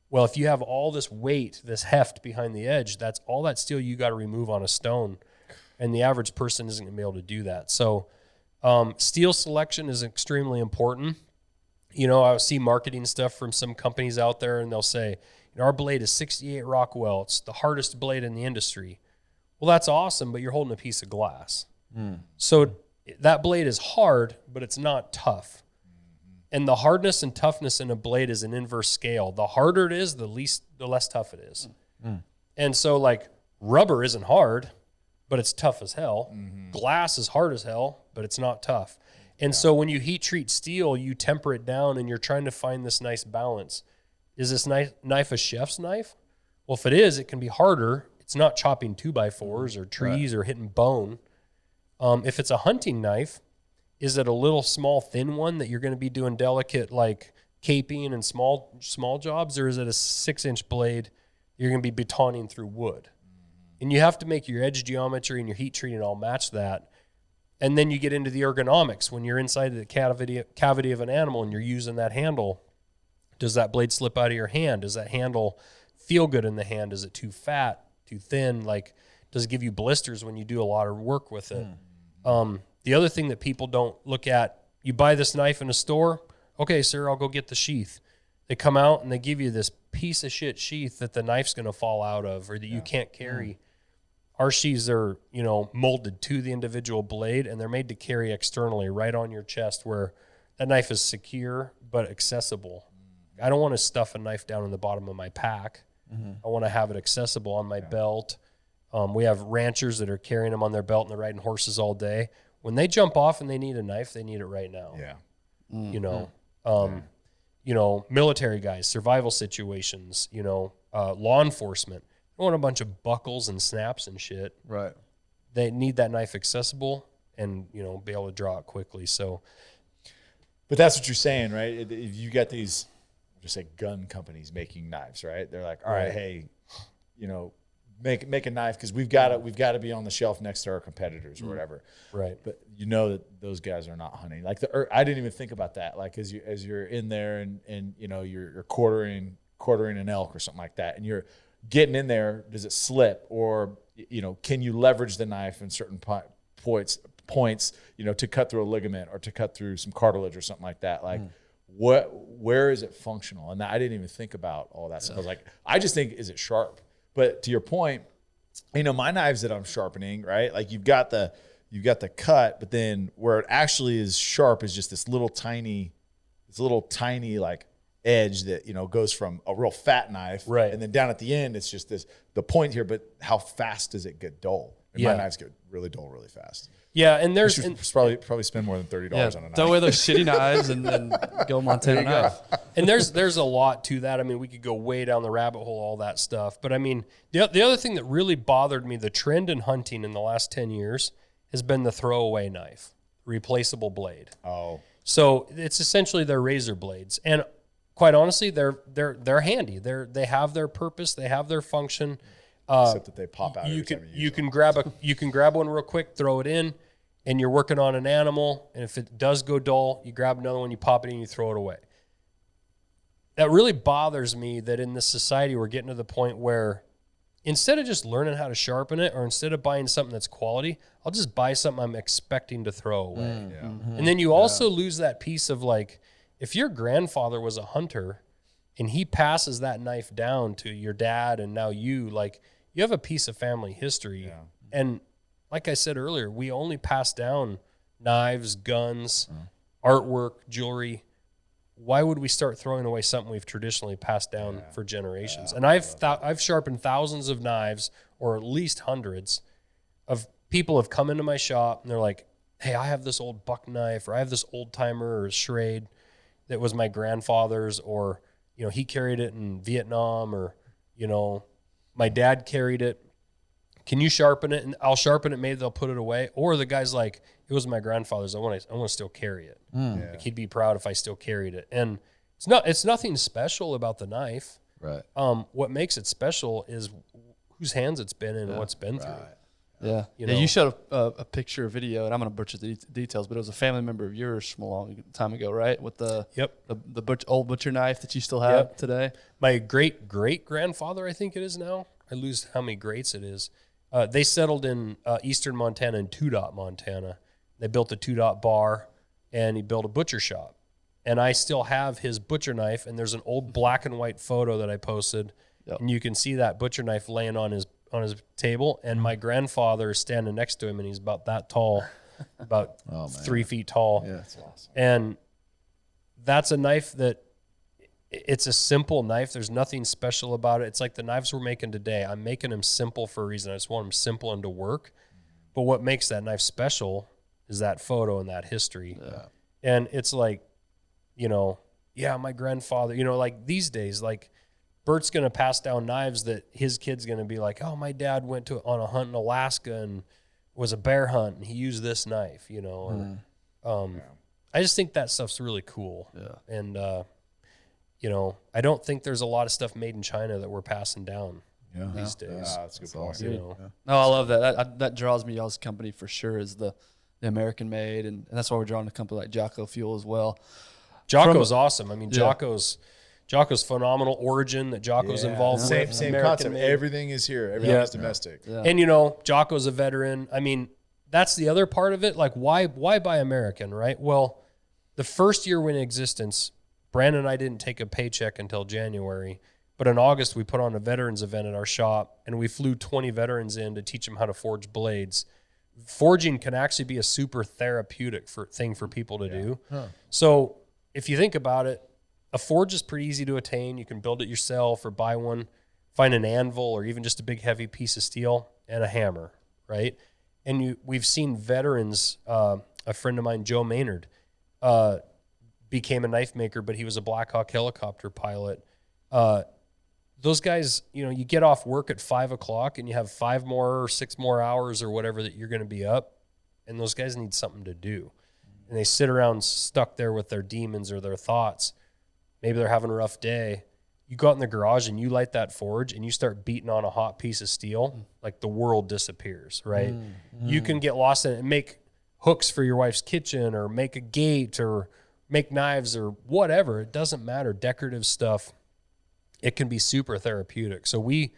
Well, if you have all this weight, this heft behind the edge, that's all that steel you got to remove on a stone. And the average person isn't going to be able to do that. So steel selection is extremely important. You know, I see marketing stuff from some companies out there, and they'll say, you know, our blade is 68 Rockwell. It's the hardest blade in the industry. Well, that's awesome, but you're holding a piece of glass. So that blade is hard, but it's not tough. And the hardness and toughness in a blade is an inverse scale. The harder it is, the less tough it is. And so like rubber isn't hard, but it's tough as hell. Glass is hard as hell, but it's not tough. And so when you heat treat steel, you temper it down and you're trying to find this nice balance. Is this knife a chef's knife? Well, if it is, it can be harder. It's not chopping 2x4s or trees or hitting bone. If it's a hunting knife, is it a little small thin one that you're going to be doing delicate like caping and small jobs, or is it a 6-inch blade you're going to be batoning through wood? And you have to make your edge geometry and your heat treating all match that. And then you get into the ergonomics. When you're inside the cavity of an animal and you're using that handle, does that blade slip out of your hand? Does that handle feel good in the hand? Is it too fat, too thin? Like, does it give you blisters when you do a lot of work with it? The other thing that people don't look at, you buy this knife in a store, okay, sir, I'll go get the sheath. They come out and they give you this piece of shit sheath that the knife's going to fall out of or that you can't carry. Our sheaths are, you know, molded to the individual blade, and they're made to carry externally right on your chest where that knife is secure but accessible. I don't want to stuff a knife down in the bottom of my pack. I want to have it accessible on my belt. We have ranchers that are carrying them on their belt and they're riding horses all day. When they jump off and they need a knife, they need it right now. You know, military guys, survival situations, you know, law enforcement. They want a bunch of buckles and snaps and shit. Right. They need that knife accessible and, you know, be able to draw it quickly. So, but that's what you're saying, right? If you got these, just say gun companies making knives, right? They're like, all right, hey, you know, make a knife because we've got to be on the shelf next to our competitors or whatever. Right. But you know that those guys are not hunting. Like I didn't even think about that. Like as you're in there and you know you're quartering an elk or something like that, and you're getting in there, does it slip or you know can you leverage the knife in certain points you know to cut through a ligament or to cut through some cartilage or something like that. Like where is it functional? And I didn't even think about all that stuff. I was like, I just think is it sharp. But to your point, you know, my knives that I'm sharpening, right? Like you've got the cut, but then where it actually is sharp is just this little tiny like edge that, you know, goes from a real fat knife. Right. And then down at the end, it's just the point here, but how fast does it get dull? And my knives get really dull really fast. Yeah, and there's probably spend more than $30 on a knife. Throw away those shitty knives and then go Montana knife. And there's a lot to that. I mean, we could go way down the rabbit hole, all that stuff. But I mean, the other thing that really bothered me, the trend in hunting in the last 10 years has been the throwaway knife, replaceable blade. Oh. So it's essentially their razor blades. And quite honestly, they're handy. They have their purpose, they have their function. Except that they pop out. You can grab one real quick, throw it in, and you're working on an animal. And if it does go dull, you grab another one, you pop it in, you throw it away. That really bothers me that in this society we're getting to the point where instead of just learning how to sharpen it, or instead of buying something that's quality, I'll just buy something I'm expecting to throw away. And then you also lose that piece of like, if your grandfather was a hunter and he passes that knife down to your dad and now you, like, you have a piece of family history. Yeah. And like I said earlier, we only pass down knives, guns, artwork, jewelry. Why would we start throwing away something we've traditionally passed down for generations? And I've sharpened thousands of knives, or at least hundreds of people have come into my shop and they're like, hey, I have this old buck knife, or I have this old timer or Schrade that was my grandfather's, or, you know, he carried it in Vietnam, or, you know, my dad carried it. Can you sharpen it? And I'll sharpen it. Maybe they'll put it away. Or the guy's like, it was my grandfather's. I want to still carry it. Like, he'd be proud if I still carried it. And it's nothing special about the knife. Right. What makes it special is whose hands it's been in and what's been through. Yeah. You showed a picture, a video, and I'm going to butcher the details, but it was a family member of yours from a long time ago, right? With the old butcher knife that you still have today. My great-great-grandfather, I think it is now. I lose how many greats it is. They settled in eastern Montana, in Two Dot, Montana. They built a 2-dot bar, and he built a butcher shop. And I still have his butcher knife, and there's an old black and white photo that I posted, and you can see that butcher knife laying on his table, and my grandfather is standing next to him, and he's about that tall, about 3 feet tall. Yeah, that's awesome. And that's a knife that, it's a simple knife. There's nothing special about it. It's like the knives we're making today. I'm making them simple for a reason. I just want them simple and to work. But what makes that knife special is that photo and that history. Yeah. And it's like, you know, my grandfather, you know, like these days, like, Bert's going to pass down knives that his kid's going to be like, oh, my dad went on a hunt in Alaska and was a bear hunt, and he used this knife, you know. I just think that stuff's really cool. Yeah. And, you know, I don't think there's a lot of stuff made in China that we're passing down these days. Yeah, that's a good point. You know? No, I love that. That draws me y'all's company for sure, is the American made, and that's why we're drawing a company like Jocko Fuel as well. Jocko's awesome. I mean, Jocko's phenomenal. Origin that Jocko's involved with. Same concept. Made. Everything is here. Everything is domestic. Yeah. And, you know, Jocko's a veteran. I mean, that's the other part of it. Like, why buy American, right? Well, the first year we're in existence, Brandon and I didn't take a paycheck until January. But in August, we put on a veterans event at our shop, and we flew 20 veterans in to teach them how to forge blades. Forging can actually be a super therapeutic thing for people to do. Huh. So if you think about it, a forge is pretty easy to attain. You can build it yourself or buy one, find an anvil or even just a big heavy piece of steel and a hammer, right? And we've seen veterans, a friend of mine, Joe Maynard, became a knife maker, but he was a Black Hawk helicopter pilot. Those guys, you know, you get off work at 5 o'clock and you have 5 more or 6 more hours or whatever that you're going to be up, and those guys need something to do. And they sit around stuck there with their demons or their thoughts. Maybe they're having a rough day. You go out in the garage and you light that forge and you start beating on a hot piece of steel, like the world disappears, right? You can get lost in it and make hooks for your wife's kitchen or make a gate or make knives or whatever. It doesn't matter. Decorative stuff. It can be super therapeutic. So we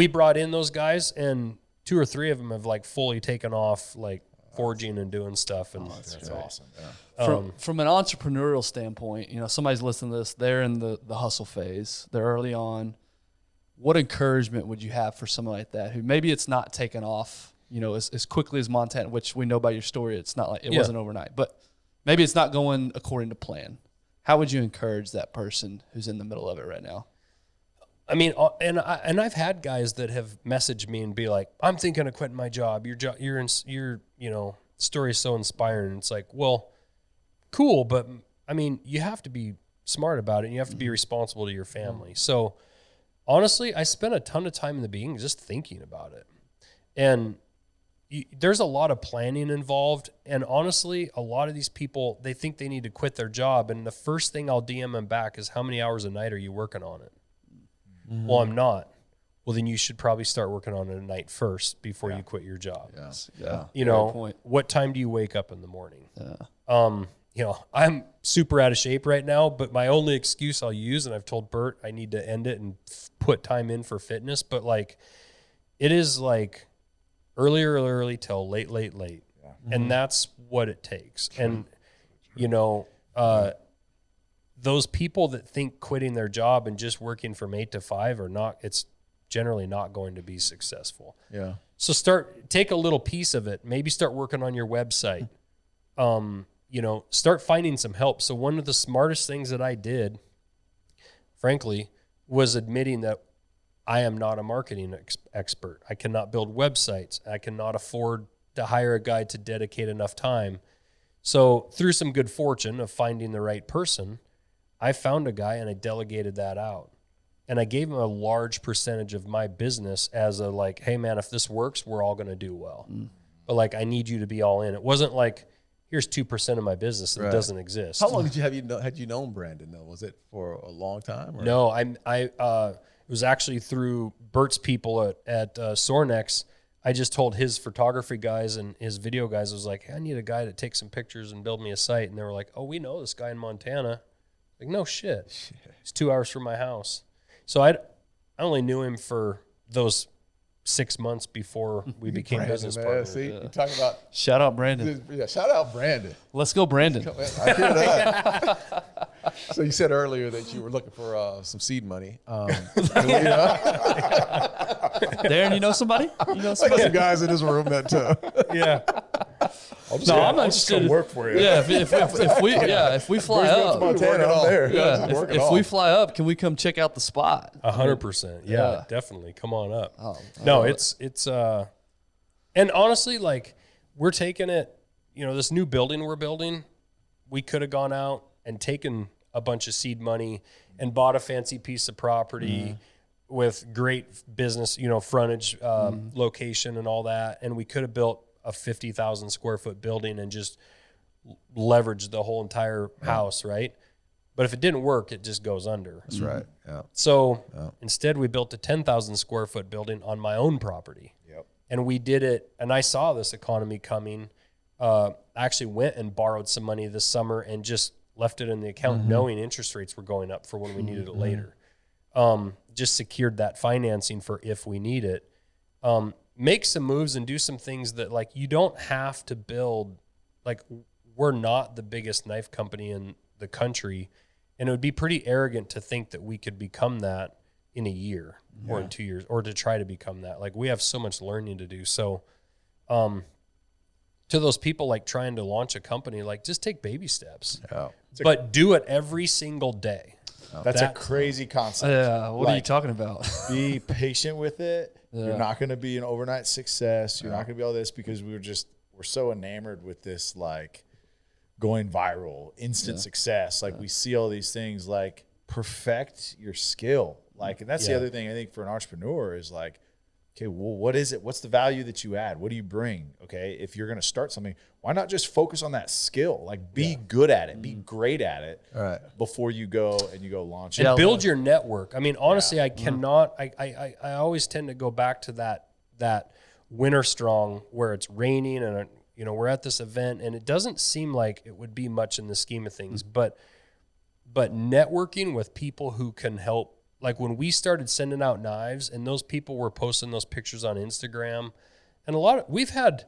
brought in those guys, and 2 or 3 of them have like fully taken off, like forging and doing stuff. And that's awesome. Yeah. From an entrepreneurial standpoint, you know, somebody's listening to this, they're in the hustle phase, they're early on. What encouragement would you have for someone like that who maybe it's not taken off, you know, as quickly as Montana, which we know by your story, it's not like it wasn't overnight, but maybe it's not going according to plan. How would you encourage that person who's in the middle of it right now? I mean, and I've had guys that have messaged me and be like, "I'm thinking of quitting my job. Your story is so inspiring." And it's like, well, cool, but I mean, you have to be smart about it. And you have to be responsible to your family. So honestly, I spent a ton of time in the beginning just thinking about it, and there's a lot of planning involved. And honestly, a lot of these people, they think they need to quit their job, and the first thing I'll DM them back is, "How many hours a night are you working on it?" Well, I'm not. Well, then you should probably start working on it at night first before you quit your job. What time do you wake up in the morning? I'm super out of shape right now, but my only excuse I'll use, and I've told Bert I need to end it and put time in for fitness, but like, it is like early till late. Yeah. And that's what it takes. And, those people that think quitting their job and just working from 8 to 5 it's generally not going to be successful. Yeah. So take a little piece of it. Maybe start working on your website. Start finding some help. So one of the smartest things that I did, frankly, was admitting that I am not a marketing expert. I cannot build websites. I cannot afford to hire a guy to dedicate enough time. So through some good fortune of finding the right person, I found a guy and I delegated that out. And I gave him a large percentage of my business as a like, hey man, if this works, we're all going to do well. But like, I need you to be all in. It wasn't like, here's 2% of my business that doesn't exist. How long had you known Brandon though? Was it for a long time? Or? No, it was actually through Bert's people at Sornex. I just told his photography guys and his video guys, I was like, hey, I need a guy to take some pictures and build me a site. And they were like, oh, we know this guy in Montana. Like, no shit. He's 2 hours from my house. So I only knew him for those 6 months before we became business partners. See, you're talking about shout out Brandon. Yeah, shout out Brandon. Let's go, Brandon. I hear that. So you said earlier that you were looking for some seed money. Darren, you know somebody? You know somebody? Some guys in this room that yeah. I'm interested to work for you. Yeah, if we fly up, Montana, I'm there. Yeah, if we fly up, can we come check out the spot? 100%. Yeah, definitely. Come on up. No, it's and honestly, like, we're taking it. This new building we're building, we could have gone out and taken a bunch of seed money and bought a fancy piece of property with great business, frontage, location and all that, and we could have built a 50,000 square foot building and just leverage the whole entire house, right? But if it didn't work, it just goes under. That's right. Yeah. So instead, we built a 10,000 square foot building on my own property. Yep. And we did it, and I saw this economy coming. I actually went and borrowed some money this summer and just left it in the account, knowing interest rates were going up for when we needed it later. Just secured that financing for if we need it. Make some moves and do some things that, like, you don't have to build. Like, we're not the biggest knife company in the country, and it would be pretty arrogant to think that we could become that in a year or in 2 years, or to try to become that. Like, we have so much learning to do. So to those people like trying to launch a company, like, just take baby steps, but do it every single day. That's a crazy concept. Yeah, what are you talking about? Be patient with it. Yeah. You're not going to be an overnight success. You're not going to be all this, because we're so enamored with this, like, going viral, instant success. Like, we see all these things, like, perfect your skill. Like, and that's the other thing I think for an entrepreneur is like, okay, well, what is it? What's the value that you add? What do you bring? Okay, if you're going to start something, why not just focus on that skill? Like, be good at it, be great at it before you go launch it. And build your network. I mean, honestly, I cannot. I always tend to go back to that winter strong where it's raining and we're at this event and it doesn't seem like it would be much in the scheme of things, but networking with people who can help. Like, when we started sending out knives and those people were posting those pictures on Instagram, and we've had,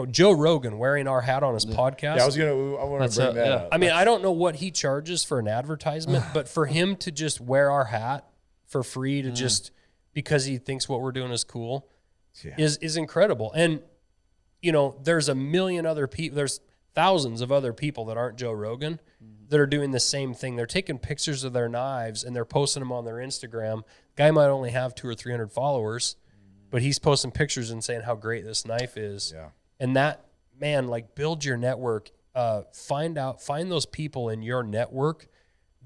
Joe Rogan wearing our hat on his podcast. Yeah, I want to bring that up. I mean, I don't know what he charges for an advertisement, but for him to just wear our hat for free to just because he thinks what we're doing is cool is incredible. And, there's a million other people. There's thousands of other people that aren't Joe Rogan that are doing the same thing. They're taking pictures of their knives and they're posting them on their Instagram. Guy might only have 200 or 300 followers, but he's posting pictures and saying how great this knife is. Yeah. And that, man, like, build your network. Find those people in your network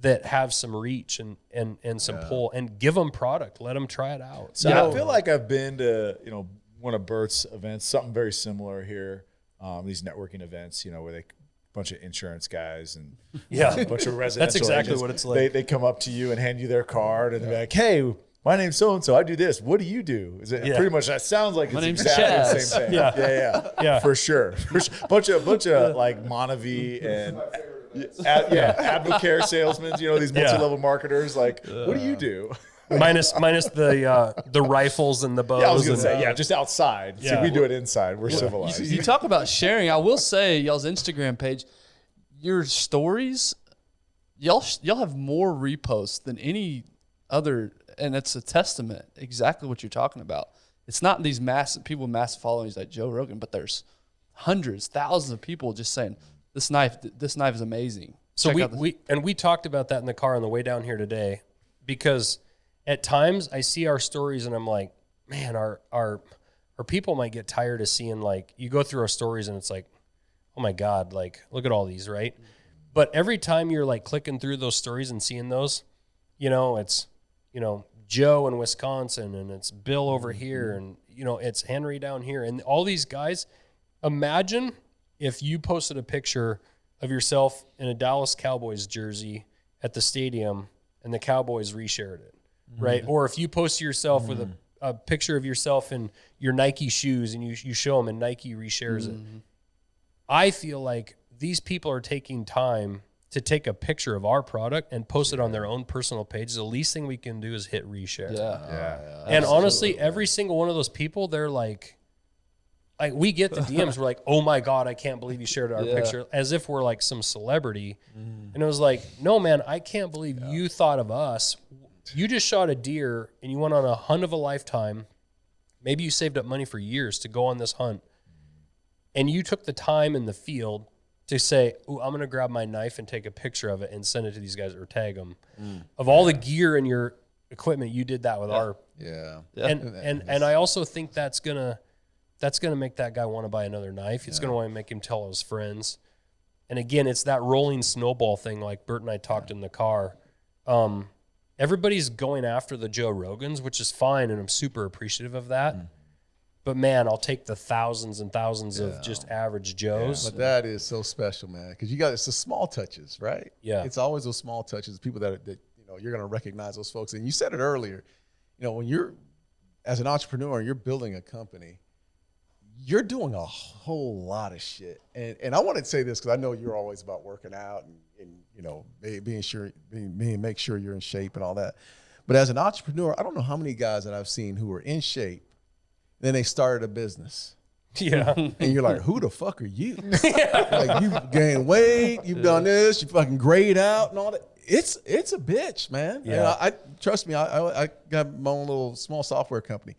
that have some reach and some pull, and give them product. Let them try it out. So I feel like I've been to, one of Bert's events, something very similar here. These networking events, where they bunch of insurance guys and a bunch of residential That's exactly agents. what it's like. They come up to you and hand you their card and they're like, "Hey, my name's so and so. I do this. What do you do?" Is it pretty much that sounds like my it's name's exactly Chaz. the same thing. Yeah, for sure. Bunch of like Monavi and Advocare salesmen. These multi-level marketers. Like, what do you do? minus the rifles and the bows. Yeah, I was gonna say, just outside. See, we do it inside. We're civilized. You talk about sharing. I will say, y'all's Instagram page, your stories, y'all have more reposts than any other, and it's a testament exactly what you're talking about. It's not these massive people with massive followings like Joe Rogan, but there's hundreds, thousands of people just saying this knife is amazing. So we talked about that in the car on the way down here today, because at times I see our stories and I'm like, man, our people might get tired of seeing, like, you go through our stories and it's like, oh my God, like, look at all these, right? But every time you're like clicking through those stories and seeing those, it's, Joe in Wisconsin and it's Bill over here and, it's Henry down here and all these guys. Imagine if you posted a picture of yourself in a Dallas Cowboys jersey at the stadium and the Cowboys reshared it. Right. Or if you post yourself with a picture of yourself in your Nike shoes and you show them and Nike reshares it. I feel like these people are taking time to take a picture of our product and post it on their own personal page. The least thing we can do is hit reshare. Yeah. And honestly, every single one of those people, they're like we get the DMs. We're like, oh my God, I can't believe you shared our picture, as if we're like some celebrity. And it was like, no, man, I can't believe you thought of us. You just shot a deer and you went on a hunt of a lifetime. Maybe you saved up money for years to go on this hunt. And you took the time in the field to say, "Ooh, I'm going to grab my knife and take a picture of it and send it to these guys or tag them." Of all the gear and your equipment, you did that with our. And I also think that's gonna make that guy want to buy another knife. It's going to want to make him tell his friends. And again, it's that rolling snowball thing, like Bert and I talked in the car. Everybody's going after the Joe Rogans, which is fine, and I'm super appreciative of that. But man, I'll take the thousands and thousands of just average Joes. But that is so special, man, because it's the small touches, right? Yeah, it's always those small touches. People that you're going to recognize those folks. And you said it earlier. When you're as an entrepreneur, you're building a company. You're doing a whole lot of shit, and I want to say this because I know you're always about working out and make sure you're in shape and all that. But as an entrepreneur, I don't know how many guys that I've seen who are in shape, then they started a business. Yeah, and you're like, who the fuck are you? Like, you've gained weight, you've done this, you fucking grayed out and all that. It's a bitch, man. Yeah, I trust me. I got my own little small software company.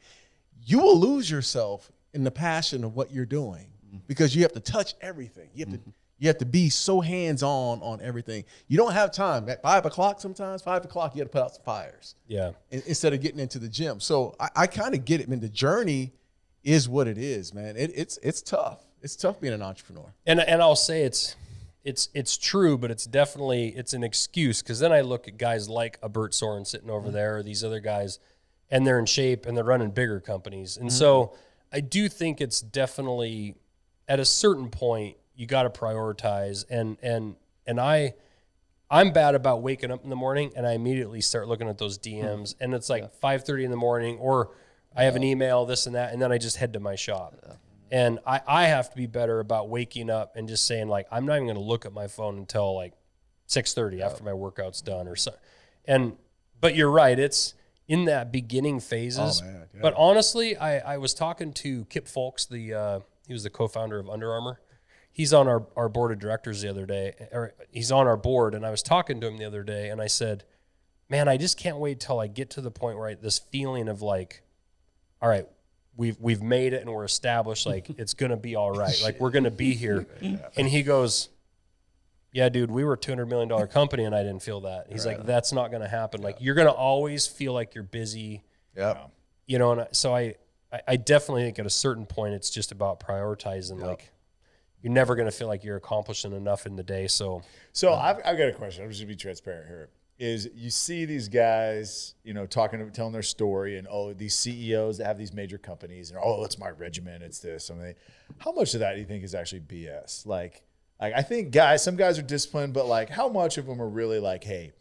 You will lose yourself in the passion of what you're doing because you have to touch everything. You have to be so hands-on on everything. You don't have time. At 5 o'clock sometimes, 5 o'clock, you got to put out some fires. Yeah. Instead of getting into the gym. So I kind of get it. I mean, the journey is what it is, man. It's tough. It's tough being an entrepreneur. And I'll say it's true, but it's an excuse, because then I look at guys like a Bert Soren sitting over there, or these other guys, and they're in shape and they're running bigger companies. And so I do think it's definitely, at a certain point, you got to prioritize. And I'm bad about waking up in the morning and I immediately start looking at those DMs, and it's like 5:30 in the morning, or I have an email, this and that, and then I just head to my shop. And I have to be better about waking up and just saying, like, I'm not even going to look at my phone until like 6:30 after my workout's done or so. But you're right, it's in that beginning phases. But honestly, I was talking to Kip Folks, he was the co-founder of Under Armour. He's on our board of directors the other day, or he's on our board, and I was talking to him the other day, and I said, man, I just can't wait till I get to the point where this feeling of like, all right, we've made it and we're established. Like, it's going to be all right. Like, we're going to be here. And he goes, yeah, dude, we were a $200 million company and I didn't feel that. He's like, that's not going to happen. Like, you're going to always feel like you're busy. Yeah. You know, and so I definitely think at a certain point, it's just about prioritizing. Like, you're never going to feel like you're accomplishing enough in the day. So I've got a question. I'm just going to be transparent here. Is you see these guys, you know, telling their story, and these CEOs that have these major companies, and it's my regimen, it's this, something. How much of that do you think is actually BS? Like I think some guys are disciplined, but like, how much of them are really like, hey,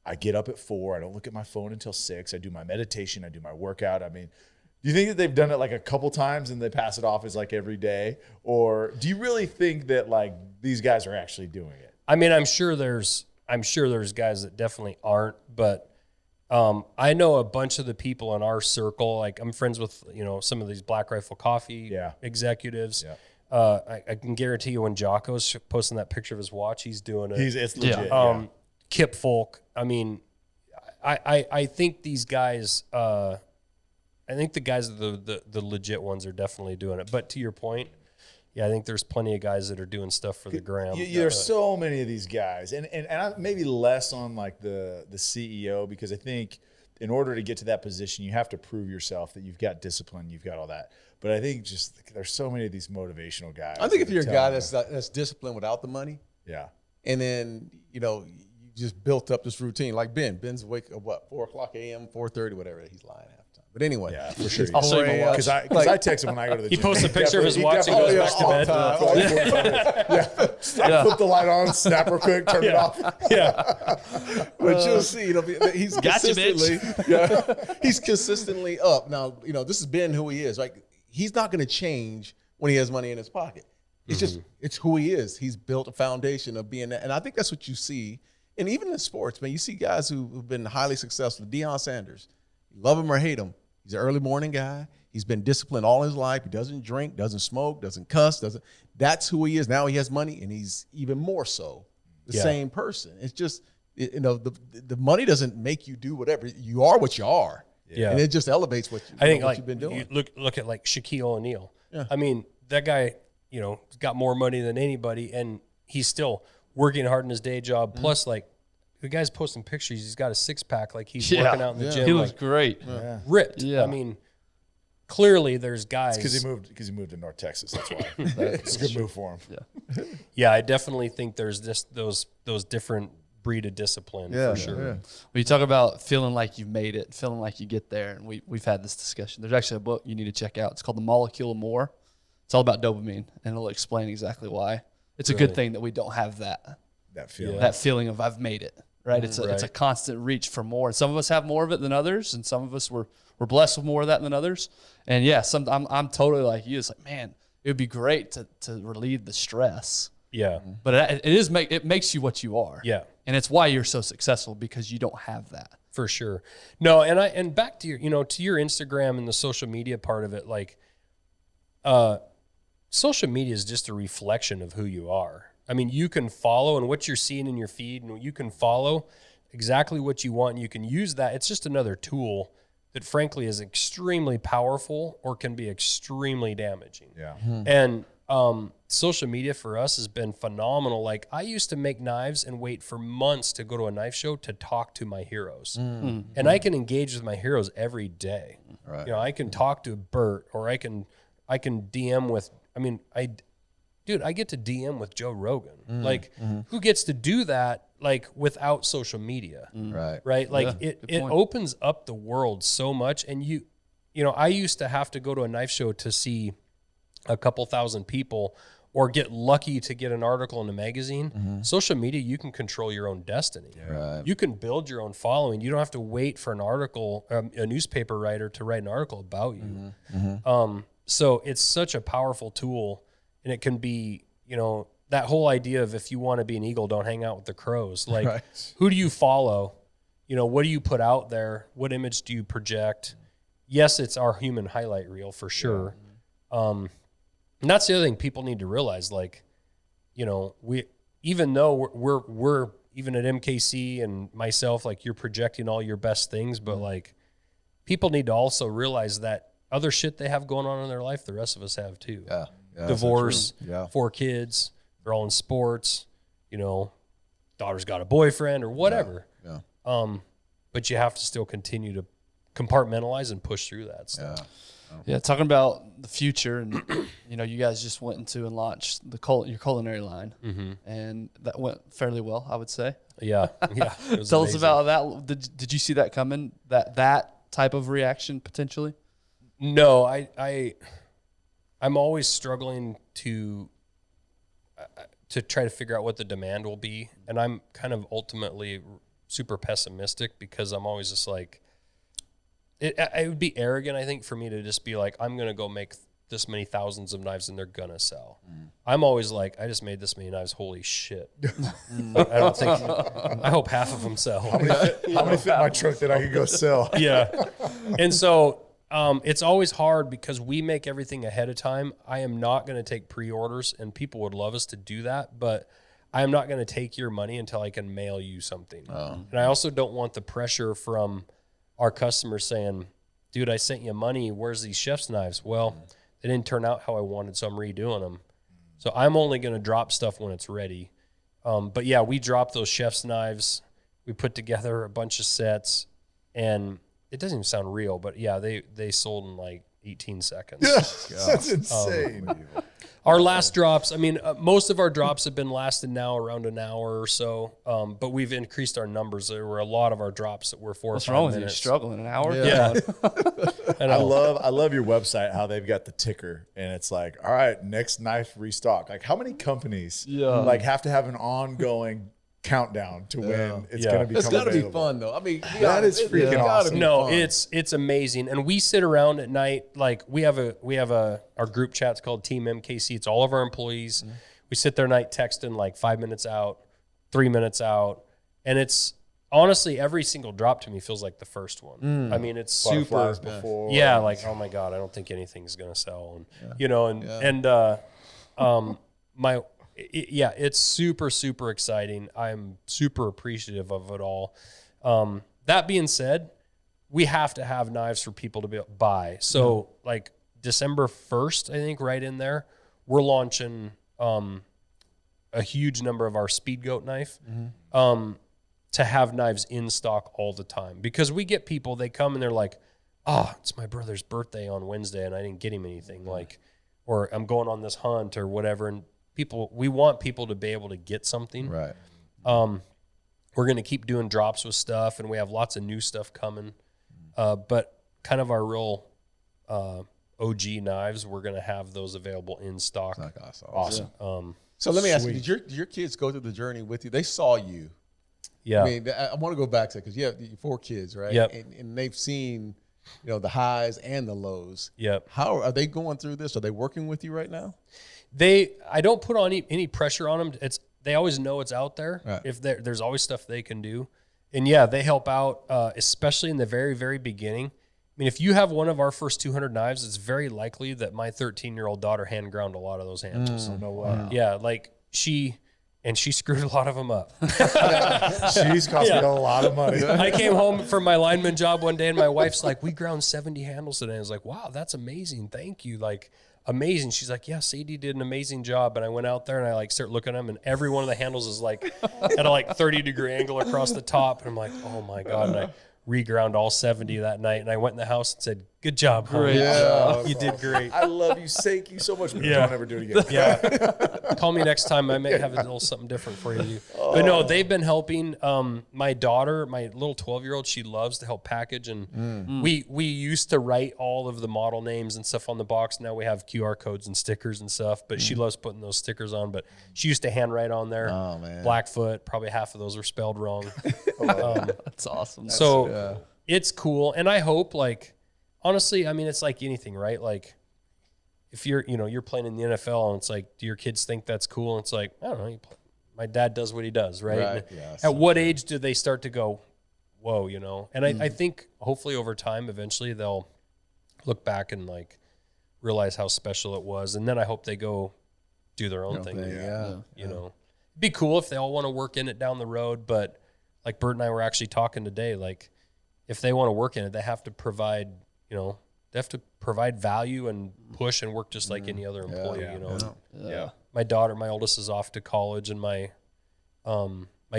I get up at 4, I don't look at my phone until 6, I do my meditation, I do my workout. I mean, do you think that they've done it like a couple times and they pass it off as like every day, or do you really think that like these guys are actually doing it? I mean, I'm sure there's guys that definitely aren't, but I know a bunch of the people in our circle. Like, I'm friends with, you know, some of these Black Rifle Coffee executives. Yeah. I can guarantee you when Jocko's posting that picture of his watch, he's doing it. It's legit. Kip Folk. I mean, I think these guys, I think the guys, the legit ones are definitely doing it. But to your point, yeah, I think there's plenty of guys that are doing stuff for the gram. There's so many of these guys, and maybe less on like the CEO, because I think in order to get to that position, you have to prove yourself that you've got discipline, you've got all that. But I think just there's so many of these momotivational guys. I think if you're a guy that's disciplined without the money, and then you you just built up this routine. Like Ben's awake at 4:00 a.m., 4:30, whatever. He's lying half the time. But anyway, yeah, for sure. I'll show you my watch. Because I text him when I go to the gym. He posts a picture of his watch and goes back to bed. I flip the light on, snap real quick, turn it off. Yeah. But you'll see, he's consistently, he's consistently up. Now, this has been who he is. Right? He's not going to change when he has money in his pocket. It's just, it's who he is. He's built a foundation of being that. And I think that's what you see. And even in sports, man, you see guys who've been highly successful. Deion Sanders, you love him or hate him, he's an early morning guy. He's been disciplined all his life. He doesn't drink, doesn't smoke, doesn't cuss. That's who he is. Now he has money, and he's even more so the same person. It's just, the money doesn't make you do whatever. You are what you are. Yeah. And it just elevates what you've been doing. You look at like Shaquille O'Neal. Yeah. I mean, that guy, got more money than anybody, and he's still working hard in his day job. Plus, like, the guy's posting pictures. He's got a 6-pack, like he's working out in the gym. He looks great. Yeah. Ripped. Yeah. I mean, clearly there's guys. Because he moved to North Texas. That's why. It's a good move for him. Yeah. Yeah, I definitely think there's those different breed of discipline for sure. Yeah. When you talk about feeling like you've made it, feeling like you get there, and we've had this discussion. There's actually a book you need to check out. It's called The Molecule of More. It's all about dopamine, and it'll explain exactly why. It's a good thing that we don't have that feeling. That feeling of I've made it, right? It's a constant reach for more. And some of us have more of it than others, and some of us we're blessed with more of that than others. And yeah, I'm totally like you. It's like, man, it would be great to relieve the stress. Yeah. But it makes you what you are. Yeah. And it's why you're so successful, because you don't have that. For sure. No, and back to your, to your Instagram and the social media part of it, like, social media is just a reflection of who you are. I mean, you can follow and what you're seeing in your feed, and you can follow exactly what you want, and you can use that. It's just another tool that frankly is extremely powerful or can be extremely damaging. Yeah. And social media for us has been phenomenal. Like, I used to make knives and wait for months to go to a knife show to talk to my heroes. And I can engage with my heroes every day. Right. I can talk to Bert, or I can DM with, I get to DM with Joe Rogan. Like, who gets to do that, like, without social media? Right. Like, it opens up the world so much. And I used to have to go to a knife show to see a couple thousand people, or get lucky to get an article in a magazine. Social media, you can control your own destiny. Right. You can build your own following. You don't have to wait for an article, a newspaper writer to write an article about you. So it's such a powerful tool, and it can be, that whole idea of, if you want to be an eagle, don't hang out with the crows. Like, who do you follow? What do you put out there? What image do you project? Yes, it's our human highlight reel for sure. And that's the other thing people need to realize. Like, we, even though we're even at MKC and myself, like, you're projecting all your best things, but like, people need to also realize that other shit they have going on in their life, the rest of us have too. Yeah. Divorce, 4 kids, they're all in sports, you know, daughter's got a boyfriend or whatever. But you have to still continue to compartmentalize and push through that stuff. Yeah, talking about the future, and you know, you guys just went into and launched your culinary line, and that went fairly well, I would say. Yeah. Tell us about that. Did you see that coming? That type of reaction potentially? No, I'm always struggling to try to figure out what the demand will be, and I'm kind of ultimately super pessimistic because I'm always just like, it would be arrogant, I think, for me to just be like, I'm going to go make this many thousands of knives and they're going to sell. I'm always like, I just made this many knives. Holy shit. I hope half of them sell. How many fit in my truck that I could go sell? Yeah. And so it's always hard because we make everything ahead of time. I am not going to take pre-orders, and people would love us to do that, but I am not going to take your money until I can mail you something. And I also don't want the pressure from our customers saying, dude, I sent you money. Where's these chef's knives? Well, they didn't turn out how I wanted, so I'm redoing them. So I'm only going to drop stuff when it's ready. But yeah, we dropped those chef's knives. We put together a bunch of sets, and it doesn't even sound real, but yeah, they sold in like 18 seconds. That's insane. Our last drops, I mean, most of our drops have been lasting now around an hour or so, but we've increased our numbers. There were a lot of our drops that were 4 or 5 minutes. What's wrong with you? Struggling an hour? Yeah. I love your website, how they've got the ticker, and it's like, all right, next knife restock. Like, how many companies like have to have an ongoing countdown to when it's going to become It's got to be available? fun, though. I mean, that is freaking awesome. No, it's amazing. And we sit around at night, like we have our group chat's called Team MKC. It's all of our employees. We sit there at night texting like 5 minutes out, 3 minutes out. And it's honestly, every single drop to me feels like the first one. I mean, it's super before. Yeah, like, oh my God, I don't think anything's going to sell. And, you know, it's super, super exciting. I'm super appreciative of it all. That being said, we have to have knives for people to buy. So like December 1st, I think right in there, we're launching a huge number of our Speed Goat knife to have knives in stock all the time. Because we get people, they come and they're like, it's my brother's birthday on Wednesday and I didn't get him anything. Like, or I'm going on this hunt or whatever. And we want people to be able to get something. Right. We're going to keep doing drops with stuff, and we have lots of new stuff coming. But kind of our real OG knives, we're going to have those available in stock. Awesome. So let me ask you, did your kids go through the journey with you? They saw you. Yeah. I mean, I want to go back to it because you have 4 kids, right? Yep. And they've seen, you know, the highs and the lows. Yep. How are they going through this? Are they working with you right now? I don't put on any pressure on them. They always know it's out there. Right. If there's always stuff they can do. And yeah, they help out, especially in the very, very beginning. I mean, if you have one of our first 200 knives, it's very likely that my 13-year-old daughter hand ground a lot of those handles. No way. Yeah, like she screwed a lot of them up. She's cost me a lot of money. I came home from my lineman job one day and my wife's like, we ground 70 handles today. I was like, wow, that's amazing. Thank you. Like, amazing. She's like, yeah, Sadie did an amazing job. And I went out there and I like start looking at them and every one of the handles is like at a like 30-degree angle across the top. And I'm like, oh my God. And I reground all 70 that night. And I went in the house and said, good job, honey. You did great. I love you. Thank you so much. But don't ever do it again. Yeah. Call me next time. I may have a little something different for you. But no, they've been helping. My daughter, my little 12-year-old, she loves to help package. And we used to write all of the model names and stuff on the box. Now we have QR codes and stickers and stuff. But she loves putting those stickers on. But she used to handwrite on there. Oh, man. Blackfoot. Probably half of those were spelled wrong. That's awesome. So it's cool. And I hope, like, honestly, I mean, it's like anything, right? Like, if you're playing in the NFL and it's like, do your kids think that's cool? And it's like, I don't know. My dad does what he does, right? At what age do they start to go, whoa, you know? And I think hopefully over time, eventually they'll look back and like realize how special it was. And then I hope they go do their own thing. You know, it'd be cool if they all want to work in it down the road. But like Bert and I were actually talking today, like if they want to work in it, they have to provide, to provide value and push and work just like any other employee. You know. Yeah. My oldest is off to college, and my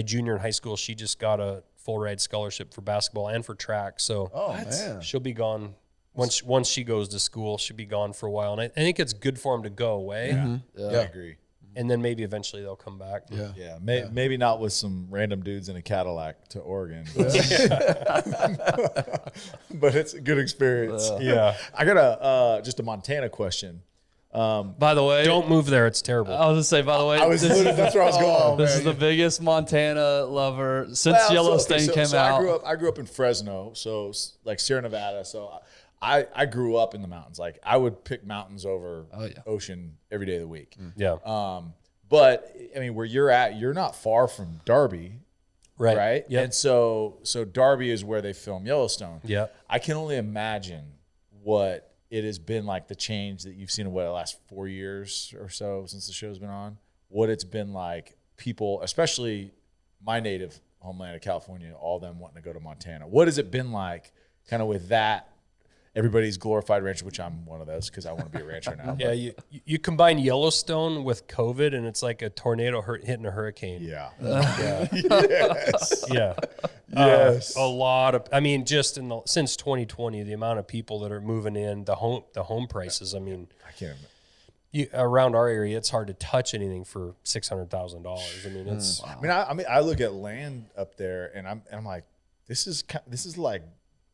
junior in high school, she just got a full ride scholarship for basketball and for track. So man, she'll be gone once she goes to school. She'll be gone for a while, and I think it's good for them to go away. I agree. And then maybe eventually they'll come back. Yeah. Maybe not with some random dudes in a Cadillac to Oregon, but, but it's a good experience. I got just a Montana question. By the way, Don't move there. It's terrible. I was gonna say, by the way, That's where I was going. this is the biggest Montana lover since Yellowstone came out. I grew up in Fresno, so like Sierra Nevada. So I grew up in the mountains. Like I would pick mountains over ocean every day of the week. Yeah. But I mean, where you're at, you're not far from Darby, right? Yep. And so Darby is where they film Yellowstone. Yeah. I can only imagine what it has been like, the change that you've seen in the last 4 years or so since the show's been on. What it's been like, people, especially my native homeland of California, all of them wanting to go to Montana. What has it been like, kind of with that? Everybody's glorified rancher, which I'm one of those because I want to be a rancher now. Yeah, you combine Yellowstone with COVID, and it's like a tornado hitting a hurricane. Yeah. Yes. Yeah. Yes. A lot of, I mean, just since 2020, the amount of people that are moving in, the home prices. I mean, I can't. Around our area, it's hard to touch anything for $600,000. I mean, it's. I mean, I look at land up there, and I'm like, this is like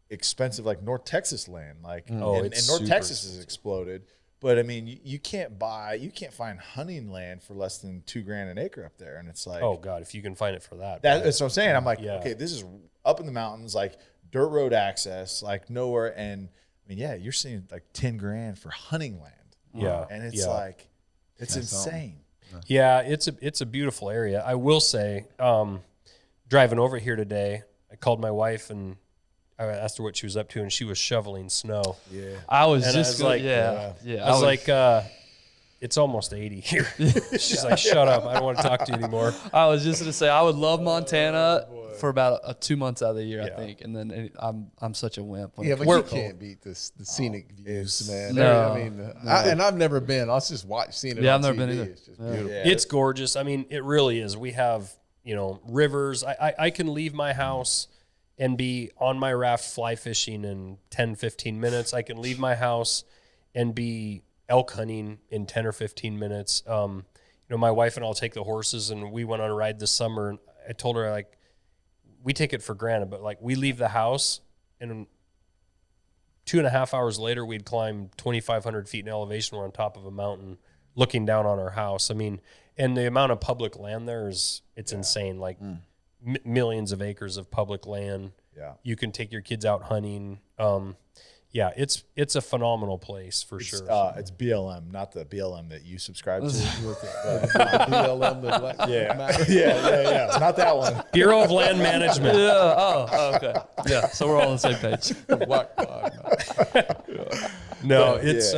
expensive, like North Texas land, like and North Texas has exploded. But I mean, you can't find hunting land for less than $2,000 an acre up there, and it's like, oh God, if you can find it for that. That's what I'm saying. I'm like, okay, this is up in the mountains, like dirt road access, like nowhere. And I mean, you're seeing like $10,000 for hunting land. Yeah, and it's like, it's insane. Yeah, it's a beautiful area. I will say, driving over here today, I called my wife and I asked her what she was up to, and she was shoveling snow. Yeah, I was it's almost 80 here. She's like, shut up, I don't want to talk to you anymore. I was just gonna say, I would love Montana for about 2 months out of the year, I think, and then I'm such a wimp. But you can't beat the scenic views, man. No, I mean, and I've never been. I'll just seeing it. Yeah, on I've never TV. been either. It's just beautiful. Yeah. It's gorgeous. I mean, it really is. We have, rivers. I can leave my house and be on my raft fly fishing in 10, 15 minutes. I can leave my house and be elk hunting in 10 or 15 minutes. My wife and I'll take the horses, and we went on a ride this summer, and I told her, like, we take it for granted, but like we leave the house and 2.5 hours later, we'd climb 2,500 feet in elevation. We're on top of a mountain looking down on our house. I mean, and the amount of public land there it's insane. Like millions of acres of public land. Yeah. You can take your kids out hunting. It's a phenomenal place for sure. It's BLM, not the BLM that you subscribe to. BLM, the black Yeah. It's not that one. Bureau of Land Management. Yeah. Oh, okay. Yeah. So we're all on the same page. No, it's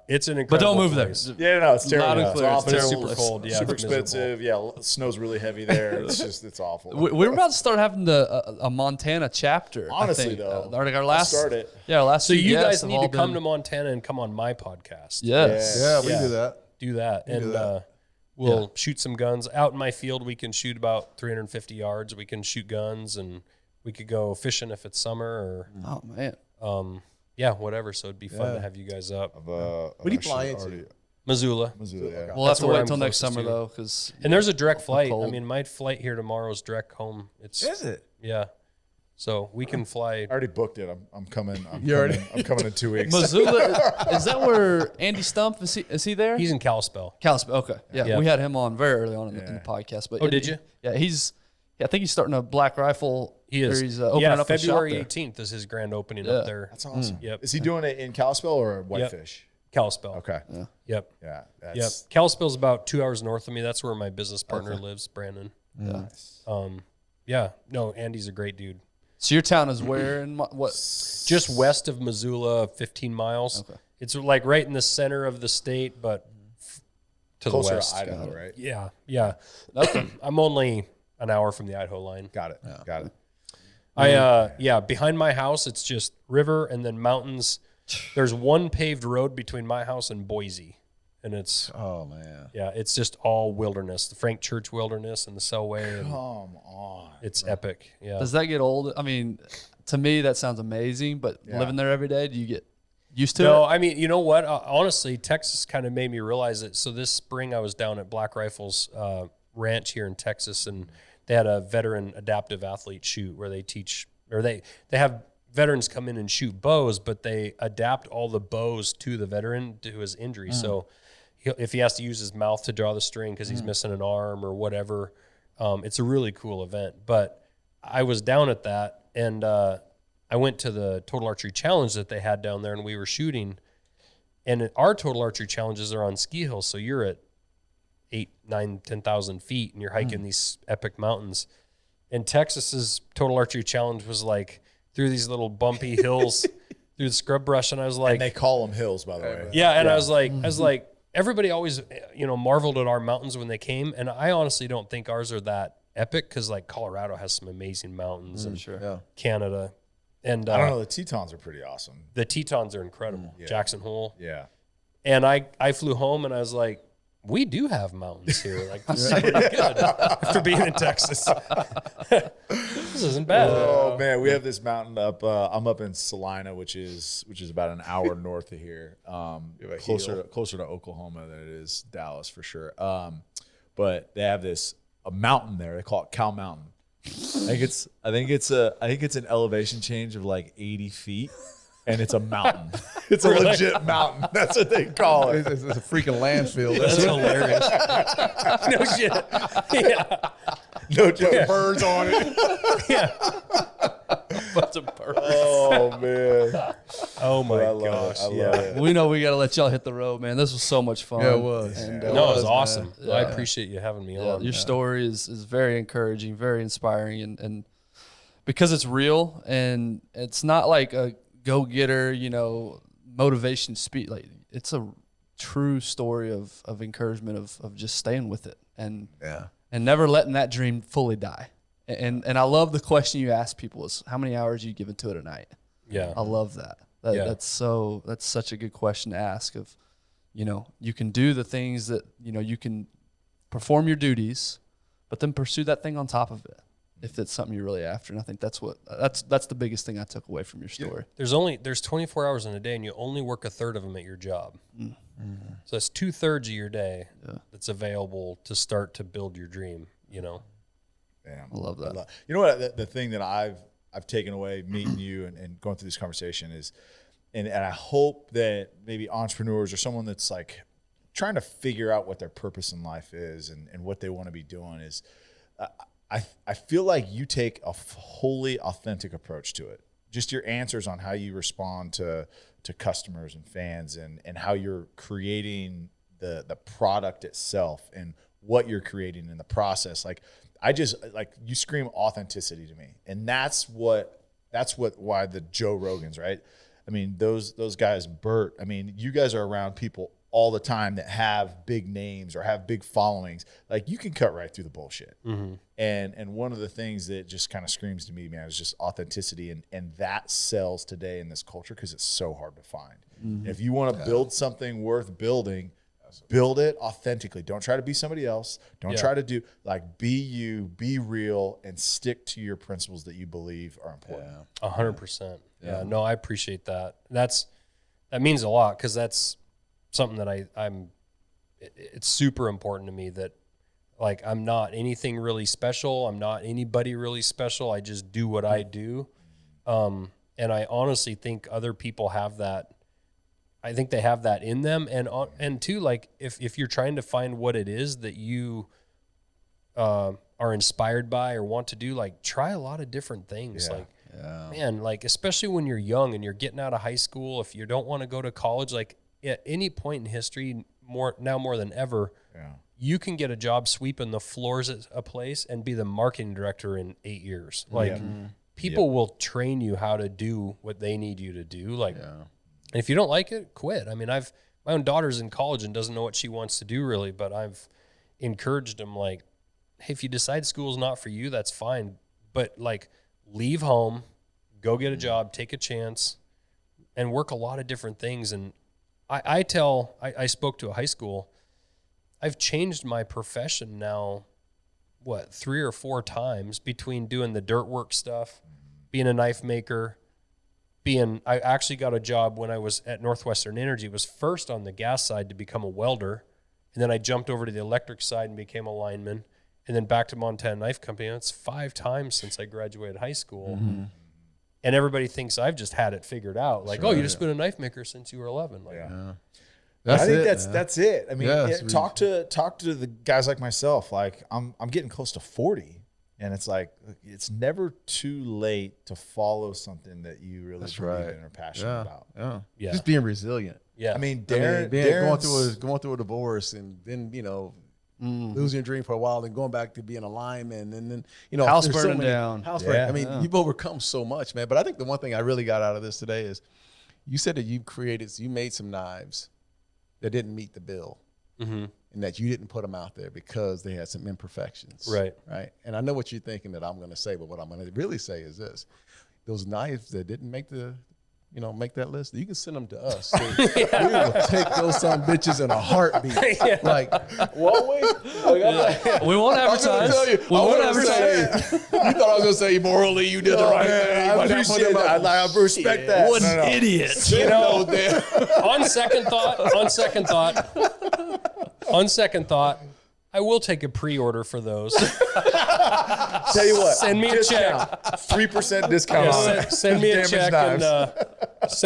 it's an incredible But don't move place. there. Yeah, no, it's terrible. Loud and clear. It's It's awful. terrible. Super cold. Yeah, super it's miserable. expensive. Yeah, snow's really heavy there. It's awful. We were about to start having a Montana chapter. Honestly, I think. though, our last start it. Yeah, our last. So few you guests guys have need all to come been- to Montana and come on my podcast. Yes. Yeah, we Yeah. do that. Do that. And we'll shoot some guns. Out in my field, we can shoot about 350 yards. We can shoot guns, and we could go fishing if it's summer Oh man. or whatever. So it'd be fun to have you guys up. What do you fly into? Missoula. Missoula, We'll have to where wait I'm till next closest summer to. though, because And there's a direct flight. cold. I mean, my flight here tomorrow is direct home. Is it? Yeah. So we can fly. I already booked it. I'm coming. I'm coming in 2 weeks. Missoula is that where Andy Stump is he there? He's in Kalispell. Kalispell. Okay, Yeah. we had him on very early on in the podcast. But did you? Yeah, I think he's starting a Black Rifle. He is. He's opening up February a shop 18th is his grand opening up there. That's awesome. Yep. Is he doing it in Kalispell or Whitefish? Kalispell. Okay. Yep. Yeah. Yep. Kalispell's about 2 hours north of me. That's where my business partner lives, Brandon. Nice. No, Andy's a great dude. So your town is where and what? Just west of Missoula, 15 miles. Okay. It's like right in the center of the state, but to Closer the west. to Idaho, right? Yeah. I'm only an hour from the Idaho line. Got it. Behind my house, it's just river and then mountains. There's one paved road between my house and Boise. And it's, oh man, yeah, it's just all wilderness, the Frank Church Wilderness and the Selway. Come on. It's epic. Yeah. Does that get old? I mean, to me, that sounds amazing, but living there every day, do you get used to it? No, I mean, you know what? Honestly, Texas kind of made me realize it. So this spring I was down at Black Rifles Ranch here in Texas, and they had a veteran adaptive athlete shoot where they teach, or they have veterans come in and shoot bows, but they adapt all the bows to the veteran to his injury. So if he has to use his mouth to draw the string because he's missing an arm or whatever, it's a really cool event. But I was down at that, and I went to the Total Archery Challenge that they had down there, and we were shooting. And our Total Archery Challenges are on ski hills, so you're at 8, 9, 10,000 feet, and you're hiking these epic mountains. And Texas's Total Archery Challenge was like through these little bumpy hills, through the scrub brush, and I was like, and they call them hills, by the way. Yeah, and I was like, everybody always, marveled at our mountains when they came, and I honestly don't think ours are that epic because like Colorado has some amazing mountains, and Canada, and I don't know, the Tetons are pretty awesome. The Tetons are incredible. Jackson Hole. Yeah. And I flew home and I was like, we do have mountains here. Like, this is pretty good after being in Texas. This isn't bad. Oh man, we have this mountain up. I'm up in Salina, which is about an hour north of here. Closer to Oklahoma than it is Dallas for sure. But they have a mountain there. They call it Cow Mountain. I think it's an elevation change of like 80 feet. And it's a mountain. It's a legit mountain. That's what they call it. It's a freaking landfill. That's hilarious. No shit. Yeah. No joke. Birds on it. Yeah. Bunch of birds. Oh man. Oh my gosh. I love it. We know we got to let y'all hit the road, man. This was so much fun. Yeah, it was. And, No, it was awesome. I appreciate you having me on. Your story is very encouraging, very inspiring, and because it's real and it's not like a go-getter, motivation speech. Like, it's a true story of encouragement of just staying with it and never letting that dream fully die. And I love the question you ask people is, how many hours are you giving to it a night? Yeah. I love that. That's such a good question to ask of, you can do the things that, you can perform your duties, but then pursue that thing on top of it, if it's something you're really after. And I think that's the biggest thing I took away from your story. There's 24 hours in a day, and you only work a third of them at your job. So that's 2/3 of your day that's available to start to build your dream. Damn, I love that. You know what? The thing that I've taken away meeting you and going through this conversation is, and I hope that maybe entrepreneurs or someone that's like trying to figure out what their purpose in life is and what they want to be doing is. I feel like you take a wholly authentic approach to it. Just your answers on how you respond to customers and fans and how you're creating the product itself and what you're creating in the process. Like, you scream authenticity to me. And that's why the Joe Rogans, right? I mean, those guys, Bert, I mean, you guys are around people all the time that have big names or have big followings. Like, you can cut right through the bullshit. Mm-hmm. And one of the things that just kind of screams to me, man, is just authenticity. And that sells today in this culture because it's so hard to find. Mm-hmm. If you want to build something worth building, build it authentically. Don't try to be somebody else. Don't try to be you, be real, and stick to your principles that you believe are important. 100%. Yeah. No, I appreciate that. That means a lot, because that's something that it's super important to me that, like, I'm not anything really special. I'm not anybody really special. I just do what I do. And I honestly think other people have that. I think they have that in them. And too, like, if you're trying to find what it is that you are inspired by or want to do, like, try a lot of different things. Man, like, especially when you're young and you're getting out of high school, if you don't want to go to college, like, at any point in history, more than ever, you can get a job sweeping the floors at a place and be the marketing director in 8 years. Like, people will train you how to do what they need you to do. Like, and if you don't like it, quit. I mean, my own daughter's in college and doesn't know what she wants to do really, but I've encouraged them, like, hey, if you decide school's not for you, that's fine. But, like, leave home, go get a job, take a chance, and work a lot of different things. And I spoke to a high school. I've changed my profession now, 3 or 4 times between doing the dirt work stuff, being a knife maker, I actually got a job when I was at Northwestern Energy, was first on the gas side to become a welder. And then I jumped over to the electric side and became a lineman, and then back to Montana Knife Company. It's 5 times since I graduated high school. Mm-hmm. And everybody thinks I've just had it figured out. Like, you just been a knife maker since you were 11. Like, I think that's it. I mean, talk to the guys like myself. Like I'm getting close to 40, and it's like it's never too late to follow something that you really believe in and are passionate about. Yeah, just being resilient. Yeah, I mean, Darren going through a divorce, and then losing your dream for a while, and going back to being a lineman, and then house burning down. I mean, you've overcome so much, man. But I think the one thing I really got out of this today is you said that you made some knives that didn't meet the bill, and that you didn't put them out there because they had some imperfections. Right. And I know what you're thinking that I'm going to say, but what I'm going to really say is this: those knives that didn't make make that list, you can send them to us. So we will take those some bitches in a heartbeat. Like, won't we? We won't advertise. You thought I was going to say morally you did the right thing. I appreciate that. I respect that. What an idiot. On second thought, I will take a pre-order for those. Tell you what, send me a check. 3% discount on it. Send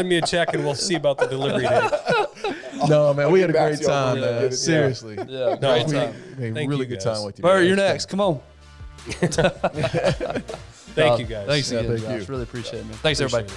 me a check and we'll see about the delivery date. No, man, we had a great time, man. Seriously. Yeah, great time. Really good time with you. Bert, you're next. Come on. Thank you, guys. Thanks again, thank Josh. you. Really appreciate it, man. Thanks, everybody.